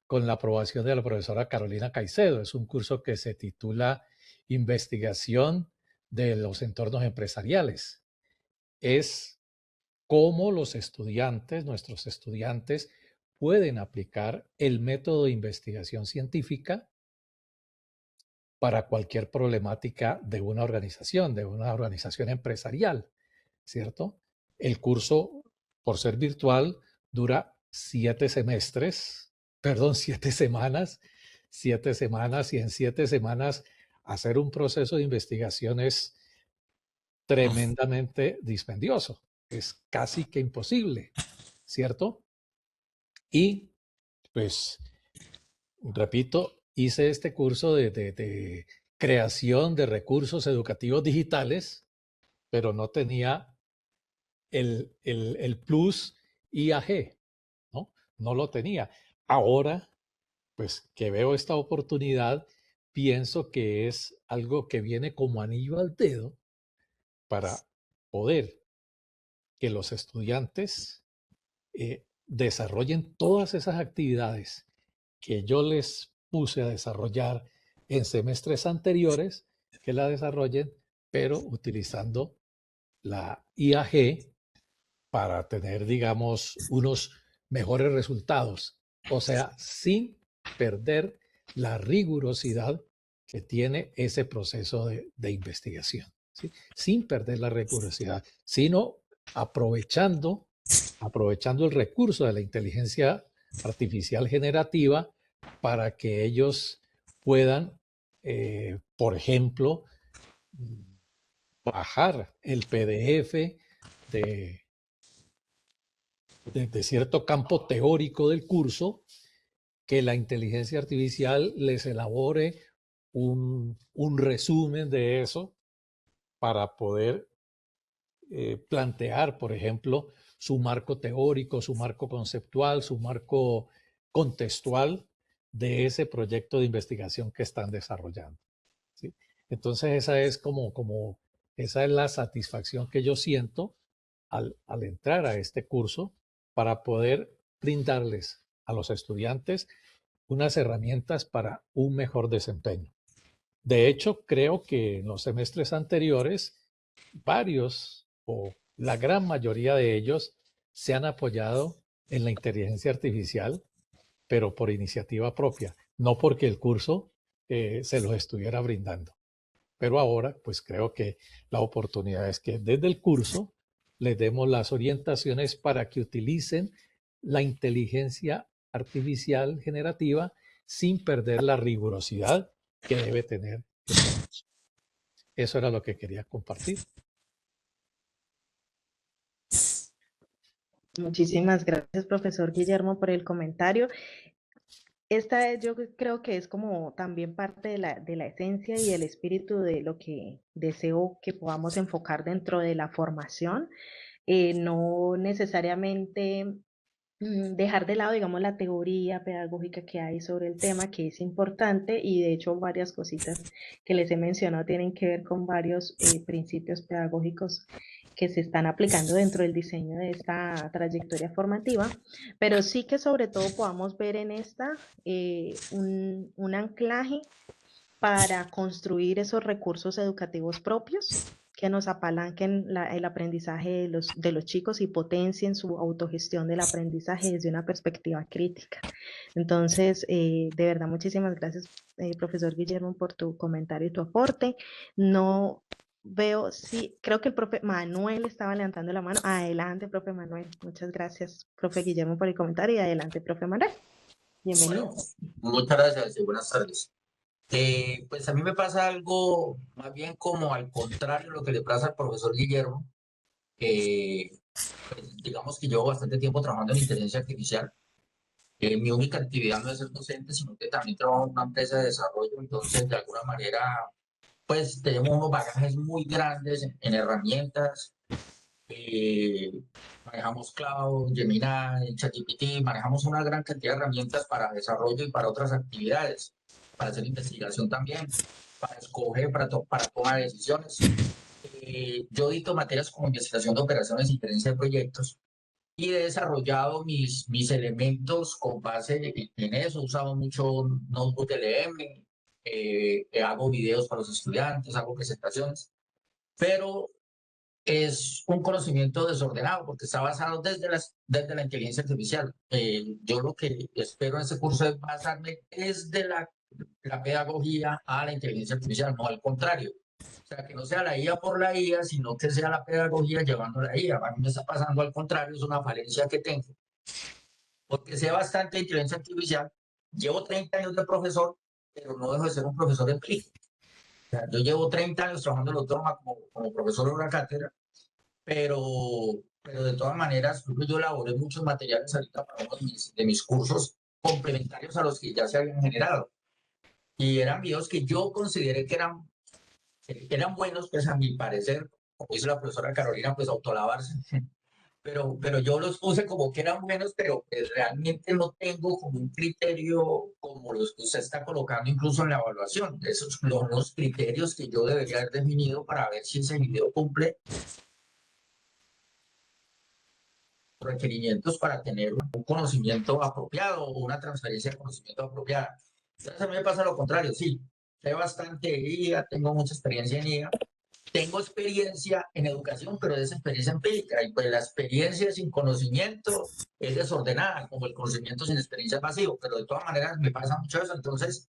[SPEAKER 5] con la aprobación de la profesora Carolina Caicedo. Es un curso que se titula Investigación de los entornos empresariales. Es cómo los estudiantes, nuestros estudiantes, pueden aplicar el método de investigación científica para cualquier problemática de una organización empresarial, ¿cierto? El curso, por ser virtual, dura 7 semanas, 7 semanas, y en 7 semanas hacer un proceso de investigación es tremendamente dispendioso, es casi que imposible, ¿cierto? Y pues, repito, hice este curso de creación de recursos educativos digitales, pero no tenía el plus IAG, ¿no? No lo tenía. Ahora, pues que veo esta oportunidad, pienso que es algo que viene como anillo al dedo para poder que los estudiantes desarrollen todas esas actividades que yo les puse a desarrollar en semestres anteriores, que la desarrollen, pero utilizando la IAG para tener, digamos, unos mejores resultados. O sea, sin perder la rigurosidad que tiene ese proceso de investigación, ¿sí? Sin perder la rigurosidad, sino aprovechando el recurso de la inteligencia artificial generativa para que ellos puedan, por ejemplo, bajar el PDF de, de cierto campo teórico del curso, que la inteligencia artificial les elabore un resumen de eso para poder plantear, por ejemplo, su marco teórico, su marco conceptual, su marco contextual de ese proyecto de investigación que están desarrollando, ¿sí? Entonces esa es la satisfacción que yo siento al entrar a este curso para poder brindarles a los estudiantes unas herramientas para un mejor desempeño. De hecho, creo que en los semestres anteriores, varios o la gran mayoría de ellos se han apoyado en la inteligencia artificial, pero por iniciativa propia, no porque el curso se los estuviera brindando. Pero ahora, pues creo que la oportunidad es que desde el curso les demos las orientaciones para que utilicen la inteligencia artificial generativa sin perder la rigurosidad que debe tener este curso. Eso era lo que quería compartir.
[SPEAKER 1] Muchísimas gracias, profesor Guillermo, por el comentario. Esta yo creo que es como también parte de la esencia y el espíritu de lo que deseo que podamos enfocar dentro de la formación. No necesariamente dejar de lado, digamos, la teoría pedagógica que hay sobre el tema, que es importante, y de hecho varias cositas que les he mencionado tienen que ver con varios principios pedagógicos que se están aplicando dentro del diseño de esta trayectoria formativa, pero sí que sobre todo podamos ver en esta un anclaje para construir esos recursos educativos propios que nos apalanquen el aprendizaje de los chicos y potencien su autogestión del aprendizaje desde una perspectiva crítica. Entonces, de verdad, muchísimas gracias, profesor Guillermo, por tu comentario y tu aporte. No veo, sí, creo que el profe Manuel estaba levantando la mano. Adelante, profe Manuel. Muchas gracias, profe Guillermo, por el comentario, y adelante, profe Manuel. Bienvenido.
[SPEAKER 6] Bueno, muchas gracias y buenas tardes. Pues a mí me pasa algo más bien como al contrario de lo que le pasa al profesor Guillermo. Pues, digamos que llevo bastante tiempo trabajando en inteligencia artificial. Mi única actividad no es ser docente, sino que también trabajo en una empresa de desarrollo. Entonces, de alguna manera, pues tenemos unos bagajes muy grandes en herramientas. Manejamos Cloud, Gemini, ChatGPT, manejamos una gran cantidad de herramientas para desarrollo y para otras actividades, para hacer investigación también, para escoger, para tomar decisiones. Yo dicto materias como investigación de operaciones y gerencia de proyectos y he desarrollado mis elementos con base en eso. He usado mucho Notebook LM, hago videos para los estudiantes, hago presentaciones, pero es un conocimiento desordenado porque está basado desde la inteligencia artificial. Yo lo que espero en ese curso es basarme desde la pedagogía a la inteligencia artificial, no al contrario. O sea, que no sea la IA por la IA, sino que sea la pedagogía llevando la IA. A mí me está pasando al contrario, es una falencia que tengo. Porque sé bastante de inteligencia artificial, llevo 30 años de profesor, pero no dejo de ser un profesor empírico. O sea, yo llevo 30 años trabajando en la autónoma como profesor de una cátedra, pero de todas maneras, yo elaboré muchos materiales ahorita para uno de mis cursos complementarios a los que ya se habían generado. Y eran videos que yo consideré que eran buenos, pues a mi parecer, como dice la profesora Carolina, pues autolavarse. Pero yo los puse como que eran buenos, pero realmente no tengo como un criterio como los que usted está colocando incluso en la evaluación. Esos son los criterios que yo debería haber definido para ver si ese video cumple requerimientos para tener un conocimiento apropiado o una transferencia de conocimiento apropiada. Entonces a mí me pasa lo contrario, sí, sé bastante de IA, tengo mucha experiencia en IA, tengo experiencia en educación, pero es experiencia empírica, y pues la experiencia sin conocimiento es desordenada, como el conocimiento sin experiencia es vacío, pero de todas maneras me pasa mucho eso. Entonces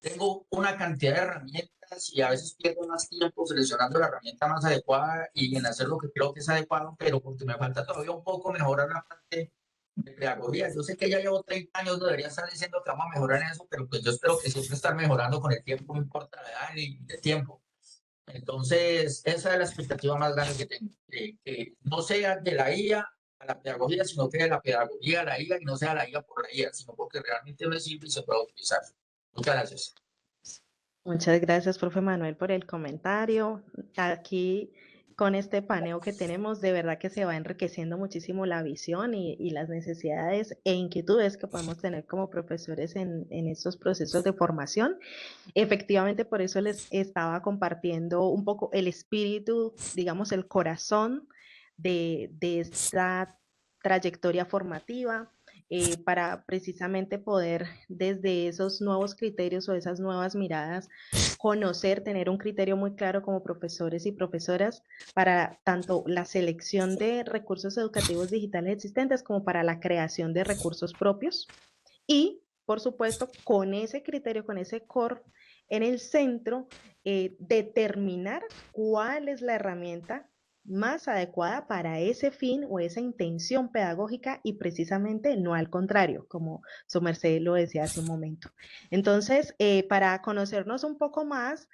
[SPEAKER 6] tengo una cantidad de herramientas y a veces pierdo más tiempo seleccionando la herramienta más adecuada y en hacer lo que creo que es adecuado, pero porque me falta todavía un poco mejorar la parte de pedagogía. Yo sé que ya llevo 30 años, no debería estar diciendo que vamos a mejorar en eso, pero pues yo espero que siempre estar mejorando con el tiempo, no importa la edad ni el tiempo. Entonces, esa es la expectativa más grande que tengo, que no sea de la IA a la pedagogía, sino que de la pedagogía a la IA y no sea la IA por la IA, sino porque realmente me sirve y se puede utilizar. Muchas gracias.
[SPEAKER 1] Muchas gracias, profe Manuel, por el comentario. Aquí, con este paneo que tenemos, de verdad que se va enriqueciendo muchísimo la visión y las necesidades e inquietudes que podemos tener como profesores en estos procesos de formación. Efectivamente, por eso les estaba compartiendo un poco el espíritu, digamos, el corazón de esta trayectoria formativa. Para precisamente poder desde esos nuevos criterios o esas nuevas miradas conocer, tener un criterio muy claro como profesores y profesoras para tanto la selección de recursos educativos digitales existentes como para la creación de recursos propios y, por supuesto, con ese criterio, con ese core en el centro, determinar cuál es la herramienta más adecuada para ese fin o esa intención pedagógica y precisamente no al contrario, como su merced lo decía hace un momento. Entonces, para conocernos un poco más,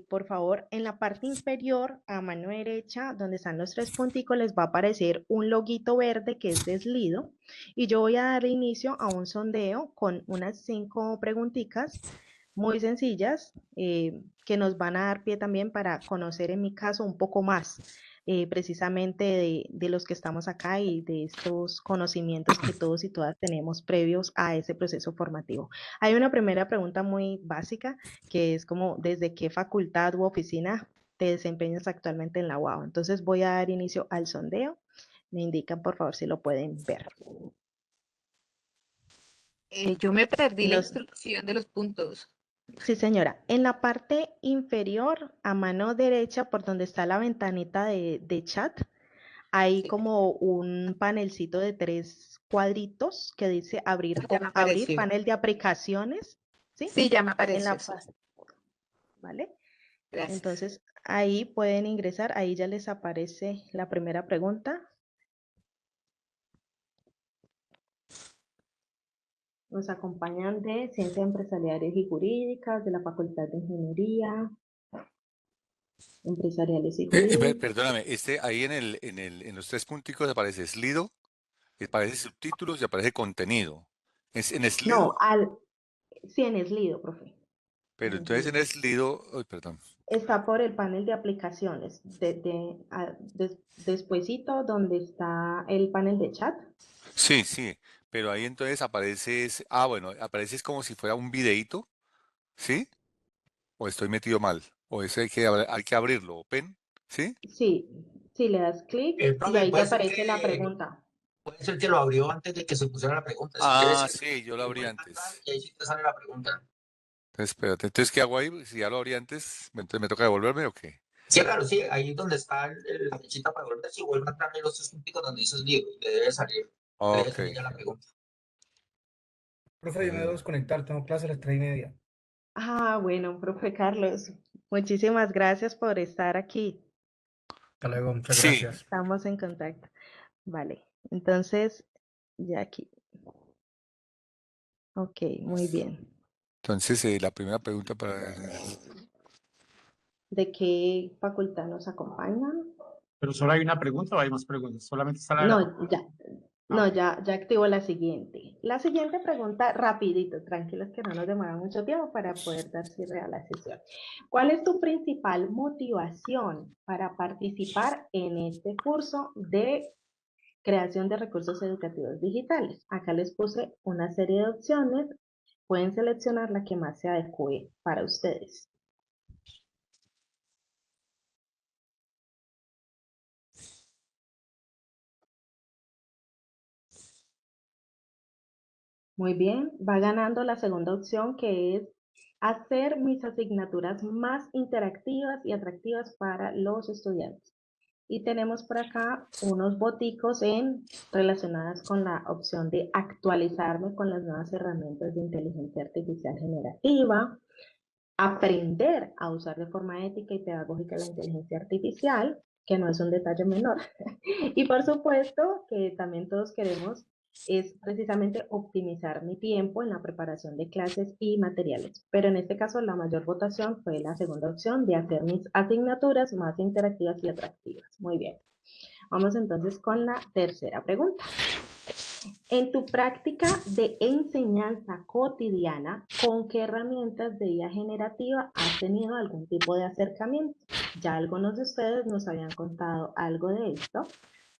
[SPEAKER 1] por favor, en la parte inferior, a mano derecha, donde están los tres punticos, les va a aparecer un loguito verde que es de Slido. Y yo voy a dar inicio a un sondeo con unas 5 preguntitas muy sencillas que nos van a dar pie también para conocer, en mi caso, un poco más precisamente de los que estamos acá y de estos conocimientos que todos y todas tenemos previos a ese proceso formativo. Hay una primera pregunta muy básica que es como, ¿desde qué facultad u oficina te desempeñas actualmente en la UAO? Entonces voy a dar inicio al sondeo. Me indican, por favor, si lo pueden ver.
[SPEAKER 3] Yo me perdí la
[SPEAKER 1] Los,
[SPEAKER 3] instrucción de los puntos.
[SPEAKER 1] sí, señora. En la parte inferior, a mano derecha, por donde está la ventanita de chat, hay
[SPEAKER 3] Sí,
[SPEAKER 1] como un panelcito de 3 cuadritos que dice abrir,
[SPEAKER 3] ya me
[SPEAKER 1] abrir
[SPEAKER 3] apareció.
[SPEAKER 1] panel de aplicaciones, ¿sí?
[SPEAKER 3] Sí, ya me
[SPEAKER 1] En
[SPEAKER 3] apareció.
[SPEAKER 1] la, ¿vale?
[SPEAKER 3] Gracias.
[SPEAKER 1] Entonces, ahí pueden ingresar, ahí ya les aparece la primera pregunta. Nos acompañan de Ciencias Empresariales y Jurídicas, de la Facultad de Ingeniería, Empresariales y Jurídicas.
[SPEAKER 4] Perdóname, ahí en los tres punticos aparece Slido, aparece subtítulos y aparece contenido. ¿Es en Slido?
[SPEAKER 1] No, sí, en Slido, profe.
[SPEAKER 4] Pero
[SPEAKER 1] En
[SPEAKER 4] entonces
[SPEAKER 1] Slido.
[SPEAKER 4] en Slido, ay, perdón.
[SPEAKER 1] Está por el panel de aplicaciones, despuesito donde está el panel de chat.
[SPEAKER 4] Sí, sí, pero ahí entonces bueno, aparece como si fuera un videíto, ¿sí? O estoy metido mal, o ese hay que abrirlo, open, ¿sí?
[SPEAKER 1] Sí, sí, le das clic y
[SPEAKER 6] Profe,
[SPEAKER 1] ahí te aparece la pregunta.
[SPEAKER 6] puede ser que lo abrió antes de que se pusiera la pregunta. Si
[SPEAKER 4] Ah,
[SPEAKER 6] quieres,
[SPEAKER 4] sí, yo lo
[SPEAKER 6] le
[SPEAKER 4] abrí
[SPEAKER 6] puedes mandar
[SPEAKER 4] antes.
[SPEAKER 6] y ahí sí te sale la pregunta.
[SPEAKER 4] Entonces, espérate, entonces, ¿qué hago ahí? Si ya lo abrí antes, entonces me toca devolverme o qué?
[SPEAKER 6] Sí, claro, sí, ahí donde está la flechita para volver, si vuelve a entrar en los tres puntos donde dices libro, le debe salir, le debe
[SPEAKER 4] Ok.
[SPEAKER 6] salir ya la pregunta.
[SPEAKER 7] Profe, yo me debo desconectar, tengo clase a las 3:30.
[SPEAKER 1] Ah, bueno, profe Carlos, muchísimas gracias por estar aquí.
[SPEAKER 7] Hasta luego, muchas
[SPEAKER 4] Sí,
[SPEAKER 7] gracias.
[SPEAKER 1] Estamos en contacto. Vale, entonces, ya aquí. Ok, muy bien.
[SPEAKER 4] entonces la primera pregunta para...
[SPEAKER 1] ¿De qué facultad nos acompañan?
[SPEAKER 8] Pero solo hay una pregunta o hay más preguntas. Solamente está la de la
[SPEAKER 1] No,
[SPEAKER 8] facultad.
[SPEAKER 1] ya. No, ya activo la siguiente. La siguiente pregunta, rapidito, tranquilos que no nos demora mucho tiempo para poder dar cierre a la sesión. ¿Cuál es tu principal motivación para participar en este curso de creación de recursos educativos digitales? Acá les puse una serie de opciones. Pueden seleccionar la que más se adecue para ustedes. Muy bien, va ganando la segunda opción que es hacer mis asignaturas más interactivas y atractivas para los estudiantes. Y tenemos por acá unos boticos relacionadas con la opción de actualizarme con las nuevas herramientas de inteligencia artificial generativa, aprender a usar de forma ética y pedagógica la inteligencia artificial, que no es un detalle menor. Y por supuesto que también todos queremos es precisamente optimizar mi tiempo en la preparación de clases y materiales. Pero en este caso la mayor votación fue la segunda opción de hacer mis asignaturas más interactivas y atractivas. Muy bien. Vamos entonces con la tercera pregunta. En tu práctica de enseñanza cotidiana, ¿con qué herramientas de IA generativa has tenido algún tipo de acercamiento? Ya algunos de ustedes nos habían contado algo de esto.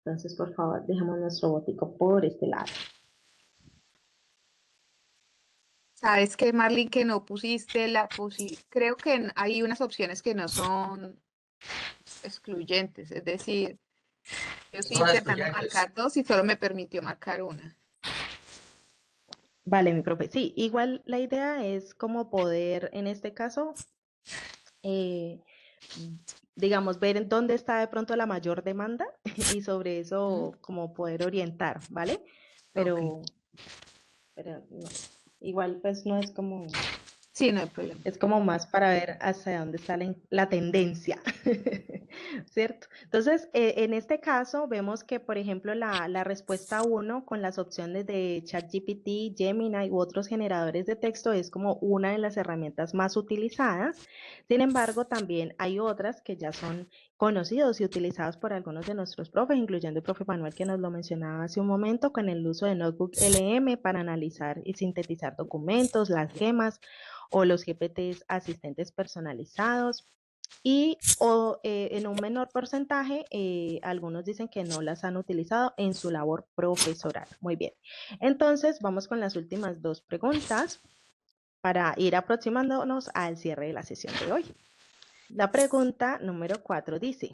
[SPEAKER 1] Entonces, por favor, dejemos nuestro botico por este lado.
[SPEAKER 3] ¿Sabes qué, Marlene, que no pusiste creo que hay unas opciones que no son excluyentes, es decir, yo estoy
[SPEAKER 6] Son
[SPEAKER 3] intentando
[SPEAKER 6] estudiantes.
[SPEAKER 3] marcar dos y solo me permitió marcar una.
[SPEAKER 1] Vale, mi profe. Sí, igual la idea es como poder, en este caso, digamos, ver en dónde está de pronto la mayor demanda y sobre eso como poder orientar, ¿vale? Pero no, igual pues no es como
[SPEAKER 3] Sí, no hay problema.
[SPEAKER 1] Es como más para ver hacia dónde está la tendencia, ¿cierto? Entonces, en este caso vemos que, por ejemplo, la respuesta 1 con las opciones de ChatGPT, Gemini u otros generadores de texto es como una de las herramientas más utilizadas. Sin embargo, también hay otras que ya son conocidos y utilizados por algunos de nuestros profes, incluyendo el profe Manuel que nos lo mencionaba hace un momento, con el uso de Notebook LM para analizar y sintetizar documentos, las gemas, o los GPTs asistentes personalizados. Y en un menor porcentaje, algunos dicen que no las han utilizado en su labor profesoral. Muy bien. Entonces, vamos con las últimas dos preguntas para ir aproximándonos al cierre de la sesión de hoy. La pregunta número 4 dice,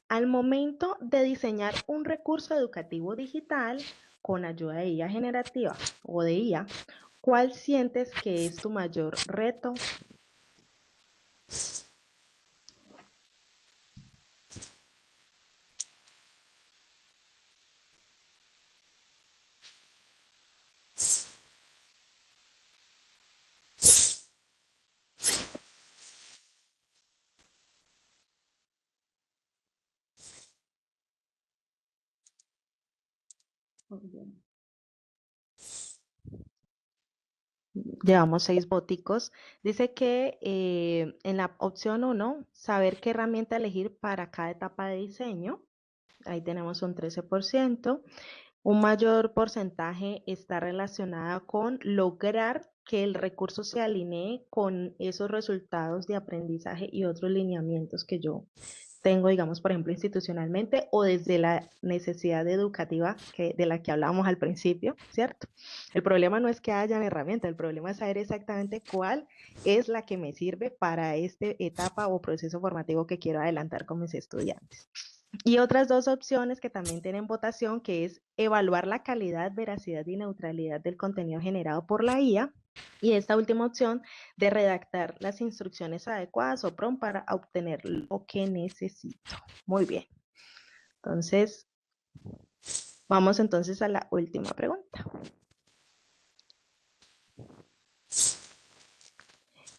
[SPEAKER 1] al momento de diseñar un recurso educativo digital con ayuda de IA generativa o de IA, ¿cuál sientes que es tu mayor reto? Muy bien. Llevamos 6 voticos. Dice que en la opción 1, saber qué herramienta elegir para cada etapa de diseño. Ahí tenemos un 13%. Un mayor porcentaje está relacionada con lograr que el recurso se alinee con esos resultados de aprendizaje y otros lineamientos que yo tengo, digamos, por ejemplo, institucionalmente o desde la necesidad educativa de la que hablábamos al principio, ¿cierto? El problema no es que hayan herramientas, el problema es saber exactamente cuál es la que me sirve para esta etapa o proceso formativo que quiero adelantar con mis estudiantes. Y otras dos opciones que también tienen votación, que es evaluar la calidad, veracidad y neutralidad del contenido generado por la IA. Y esta última opción de redactar las instrucciones adecuadas o prompt para obtener lo que necesito. Muy bien. Entonces, vamos entonces a la última pregunta.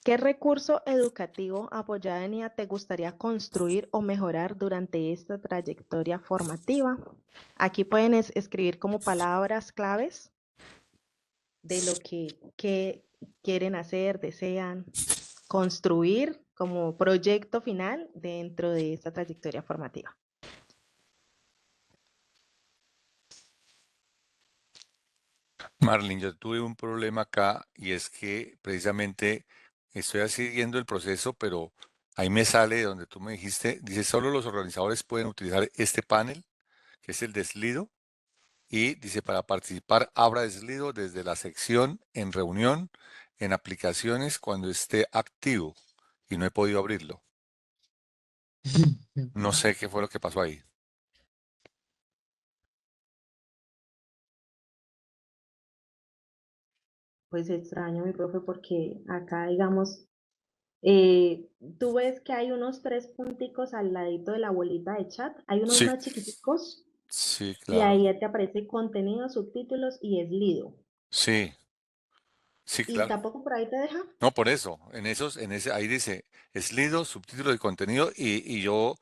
[SPEAKER 1] ¿Qué recurso educativo apoyado en IA te gustaría construir o mejorar durante esta trayectoria formativa? Aquí pueden escribir como palabras claves de lo que quieren hacer, desean construir como proyecto final dentro de esta trayectoria formativa.
[SPEAKER 4] Marlene, yo tuve un problema acá y es que precisamente estoy siguiendo el proceso, pero ahí me sale donde tú me dijiste, dice, solo los organizadores pueden utilizar este panel, que es el de Slido, y dice, para participar, abra Slido desde la sección en reunión, en aplicaciones, cuando esté activo, y no he podido abrirlo. No sé qué fue lo que pasó ahí.
[SPEAKER 1] Pues extraño, mi profe, porque acá, digamos, tú ves que hay unos 3 punticos al ladito de la bolita de chat, hay unos
[SPEAKER 4] Sí,
[SPEAKER 1] más chiquiticos
[SPEAKER 4] sí,
[SPEAKER 1] y
[SPEAKER 4] claro.
[SPEAKER 1] ahí ya te aparece contenido, subtítulos y Slido.
[SPEAKER 4] Sí, sí,
[SPEAKER 1] ¿Y
[SPEAKER 4] claro.
[SPEAKER 1] tampoco por ahí te deja?
[SPEAKER 4] No, por eso, ahí dice Slido, subtítulo de contenido, y yo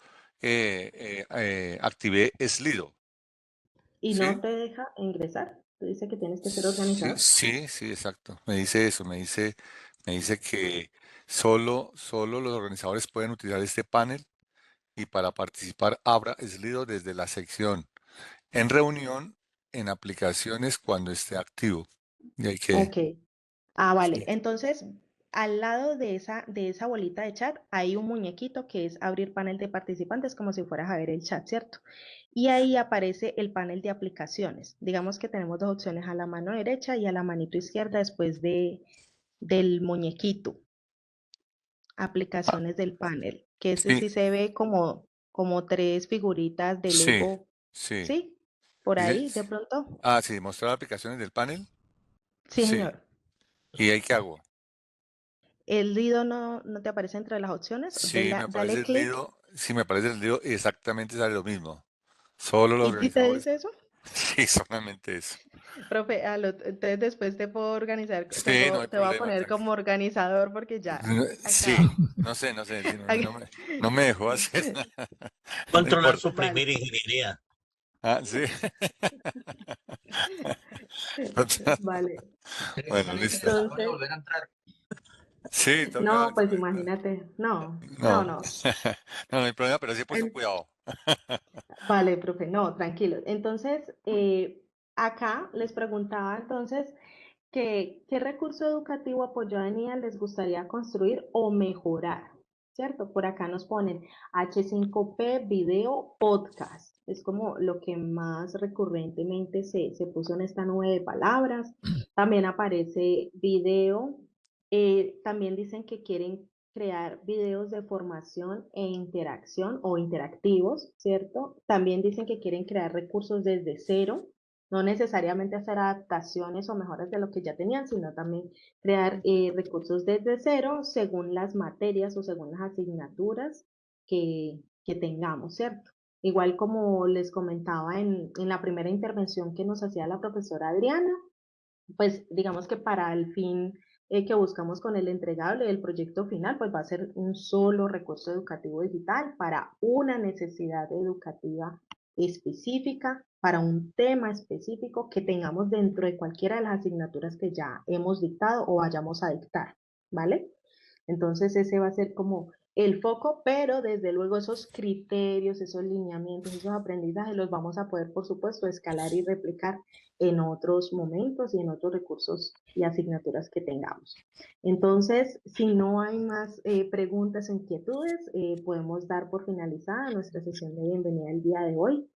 [SPEAKER 4] activé Slido,
[SPEAKER 1] Y no
[SPEAKER 4] ¿sí?
[SPEAKER 1] te deja ingresar. Te dice que tienes que ser
[SPEAKER 4] Sí,
[SPEAKER 1] organizador.
[SPEAKER 4] sí, sí, exacto. Me dice eso, me dice que solo los organizadores pueden utilizar este panel y para participar abra Slido desde la sección en reunión, en aplicaciones cuando esté activo. Y ahí quedé.
[SPEAKER 1] Ok. Ah, vale.
[SPEAKER 4] Sí.
[SPEAKER 1] Entonces, al lado de esa bolita de chat hay un muñequito que es abrir panel de participantes como si fueras a ver el chat, ¿cierto? Y ahí aparece el panel de aplicaciones. Digamos que tenemos dos opciones, a la mano derecha y a la manito izquierda después del muñequito.
[SPEAKER 4] Ah,
[SPEAKER 1] Aplicaciones del panel, que ese
[SPEAKER 4] sí,
[SPEAKER 1] sí se ve como 3 figuritas de
[SPEAKER 4] sí,
[SPEAKER 1] Lego,
[SPEAKER 4] sí.
[SPEAKER 1] ¿sí? Por
[SPEAKER 4] Dice,
[SPEAKER 1] ahí, de pronto.
[SPEAKER 4] sí, mostrar aplicaciones del panel.
[SPEAKER 1] Sí,
[SPEAKER 4] Sí.
[SPEAKER 1] señor.
[SPEAKER 4] ¿Y ahí qué hago?
[SPEAKER 1] El Lido no te aparece entre las opciones.
[SPEAKER 4] Sí, me aparece
[SPEAKER 1] Dale
[SPEAKER 4] el
[SPEAKER 1] clic.
[SPEAKER 4] lío, sí, me aparece el lío y exactamente sale lo mismo. Solo los
[SPEAKER 1] ¿Y si te
[SPEAKER 4] organizadores.
[SPEAKER 1] dice eso?
[SPEAKER 4] Sí, solamente eso.
[SPEAKER 1] Profe, entonces después te puedo organizar,
[SPEAKER 4] Sí, no hay
[SPEAKER 1] te voy a
[SPEAKER 4] problema,
[SPEAKER 1] poner como organizador porque ya
[SPEAKER 4] Sí,
[SPEAKER 1] acá,
[SPEAKER 4] no sé, sí, no me dejó hacer nada. No
[SPEAKER 9] Controlar,
[SPEAKER 4] importa.
[SPEAKER 1] vale,
[SPEAKER 9] suprimir ingeniería.
[SPEAKER 4] Ah, sí. Total.
[SPEAKER 1] vale.
[SPEAKER 4] Bueno,
[SPEAKER 6] Directamente en
[SPEAKER 4] listo.
[SPEAKER 6] desarrollo
[SPEAKER 1] Entonces,
[SPEAKER 6] volver a entrar.
[SPEAKER 4] Sí,
[SPEAKER 1] no,
[SPEAKER 4] toca.
[SPEAKER 1] pues imagínate, no, no,
[SPEAKER 4] No,
[SPEAKER 1] no.
[SPEAKER 4] no, no hay problema, pero sí he puesto cuidado.
[SPEAKER 1] Vale, profe, no, tranquilo. Entonces, acá les preguntaba entonces qué recurso educativo apoyado en IA les gustaría construir o mejorar, ¿cierto? Por acá nos ponen H5P, video, podcast. Es como lo que más recurrentemente se puso en esta nube de palabras. También aparece video. También dicen que quieren crear videos de formación e interacción o interactivos, ¿cierto? También dicen que quieren crear recursos desde cero, no necesariamente hacer adaptaciones o mejoras de lo que ya tenían, sino también crear recursos desde cero según las materias o según las asignaturas que tengamos, ¿cierto? Igual como les comentaba en la primera intervención que nos hacía la profesora Adriana, pues digamos que para el fin que buscamos con el entregable del proyecto final, pues va a ser un solo recurso educativo digital para una necesidad educativa específica, para un tema específico que tengamos dentro de cualquiera de las asignaturas que ya hemos dictado o vayamos a dictar, ¿vale? Entonces ese va a ser como el foco, pero desde luego esos criterios, esos lineamientos, esos aprendizajes los vamos a poder, por supuesto, escalar y replicar en otros momentos y en otros recursos y asignaturas que tengamos. Entonces, si no hay más preguntas o inquietudes, podemos dar por finalizada nuestra sesión de bienvenida el día de hoy.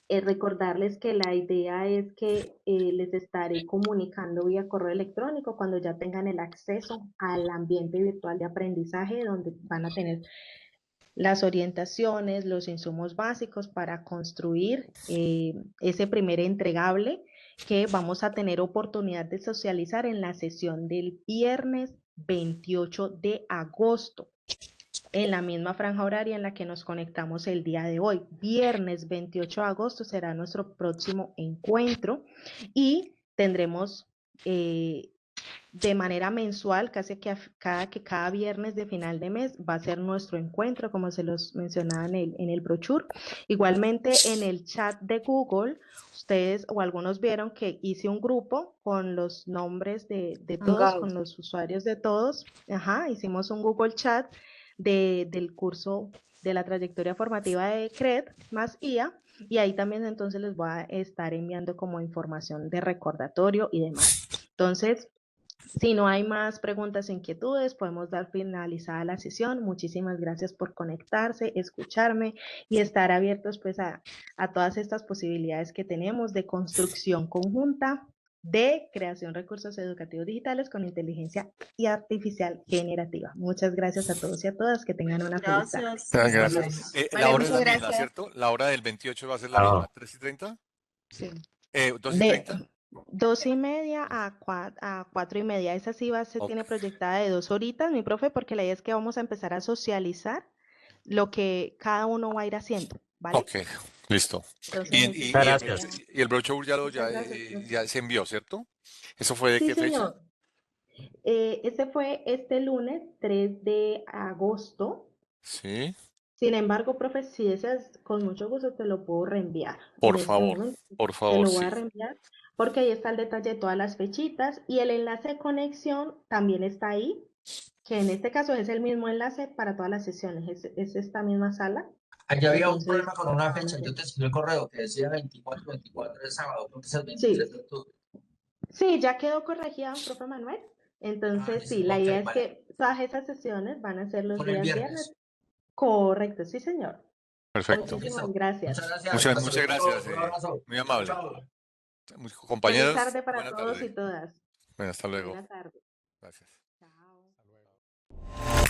[SPEAKER 1] Recordarles que la idea es que les estaré comunicando vía correo electrónico cuando ya tengan el acceso al ambiente virtual de aprendizaje, donde van a tener las orientaciones, los insumos básicos para construir ese primer entregable que vamos a tener oportunidad de socializar en la sesión del viernes 28 de agosto, en la misma franja horaria en la que nos conectamos el día de hoy. Viernes 28 de agosto será nuestro próximo encuentro y tendremos de manera mensual, casi que cada viernes de final de mes va a ser nuestro encuentro, como se los mencionaba en el brochure. Igualmente en el chat de Google, ustedes o algunos vieron que hice un grupo con los nombres de todos, con los usuarios de todos. Ajá, hicimos un Google Chat del curso de la trayectoria formativa de CRED más IA, y ahí también entonces les voy a estar enviando como información de recordatorio y demás. Entonces, si no hay más preguntas e inquietudes, podemos dar finalizada la sesión. Muchísimas gracias por conectarse, escucharme y estar abiertos pues a todas estas posibilidades que tenemos de construcción conjunta, de creación de recursos educativos digitales con inteligencia y artificial generativa. Muchas gracias a todos y a todas. Que tengan una feliz tarde.
[SPEAKER 2] Gracias.
[SPEAKER 4] Gracias. La
[SPEAKER 3] Vale,
[SPEAKER 4] hora es
[SPEAKER 3] muchas
[SPEAKER 4] la misma,
[SPEAKER 3] gracias.
[SPEAKER 4] ¿cierto? La hora del 28 va a ser la
[SPEAKER 9] Ah,
[SPEAKER 4] misma, 3:30.
[SPEAKER 3] Sí.
[SPEAKER 4] 2:30.
[SPEAKER 1] De 2:30 a 4:30. Esa sí se
[SPEAKER 4] Ok,
[SPEAKER 1] tiene proyectada de 2 horitas, mi profe, porque la idea es que vamos a empezar a socializar lo que cada uno va a ir haciendo, ¿vale?
[SPEAKER 4] ok, listo.
[SPEAKER 1] Entonces,
[SPEAKER 4] Y,
[SPEAKER 1] ese
[SPEAKER 4] y, y el,
[SPEAKER 9] gracias.
[SPEAKER 1] sería.
[SPEAKER 4] y el brochure
[SPEAKER 1] Muchas gracias, profe.
[SPEAKER 4] ya se envió, ¿cierto? ¿Eso fue de
[SPEAKER 1] Sí,
[SPEAKER 4] qué fecha?
[SPEAKER 1] señor. Ese fue este lunes 3 de agosto.
[SPEAKER 4] Sí,
[SPEAKER 1] Sin embargo, profe, si deseas, con mucho gusto te lo puedo reenviar. En este momento
[SPEAKER 4] por
[SPEAKER 1] te
[SPEAKER 4] favor,
[SPEAKER 1] lo voy
[SPEAKER 4] sí.
[SPEAKER 1] a reenviar porque ahí está el detalle de todas las fechitas y el enlace de conexión también está ahí, que en este caso es el mismo enlace para todas las sesiones, es esta misma sala.
[SPEAKER 6] Allá había un
[SPEAKER 1] Entonces,
[SPEAKER 6] problema con una
[SPEAKER 1] van a
[SPEAKER 6] fecha. Yo
[SPEAKER 1] tener.
[SPEAKER 6] te escribí el correo que decía 24 de sábado, creo que es el 23
[SPEAKER 1] Sí,
[SPEAKER 6] de octubre.
[SPEAKER 1] sí, ya quedó corregida, profe Manuel.
[SPEAKER 6] Ah,
[SPEAKER 1] Entonces, sí,
[SPEAKER 6] listo.
[SPEAKER 1] la
[SPEAKER 6] Ok,
[SPEAKER 1] idea es
[SPEAKER 6] vale.
[SPEAKER 1] que todas esas sesiones van a ser los
[SPEAKER 6] Con el
[SPEAKER 1] días viernes.
[SPEAKER 6] viernes.
[SPEAKER 1] Correcto, sí, señor.
[SPEAKER 4] Perfecto.
[SPEAKER 1] Muchísimas
[SPEAKER 6] Listo.
[SPEAKER 1] gracias.
[SPEAKER 6] Muchas gracias.
[SPEAKER 4] Muchas,
[SPEAKER 6] Hasta
[SPEAKER 4] muchas
[SPEAKER 6] luego.
[SPEAKER 4] gracias.
[SPEAKER 6] Un abrazo.
[SPEAKER 4] Muy
[SPEAKER 6] Chao,
[SPEAKER 4] amable.
[SPEAKER 6] chao.
[SPEAKER 1] Feliz
[SPEAKER 4] Compañeros,
[SPEAKER 1] tarde para
[SPEAKER 4] buena
[SPEAKER 1] todos
[SPEAKER 4] tarde.
[SPEAKER 1] y todas.
[SPEAKER 4] Bueno, hasta luego.
[SPEAKER 1] Buena tarde.
[SPEAKER 4] Gracias.
[SPEAKER 1] Chao.
[SPEAKER 5] Hasta luego.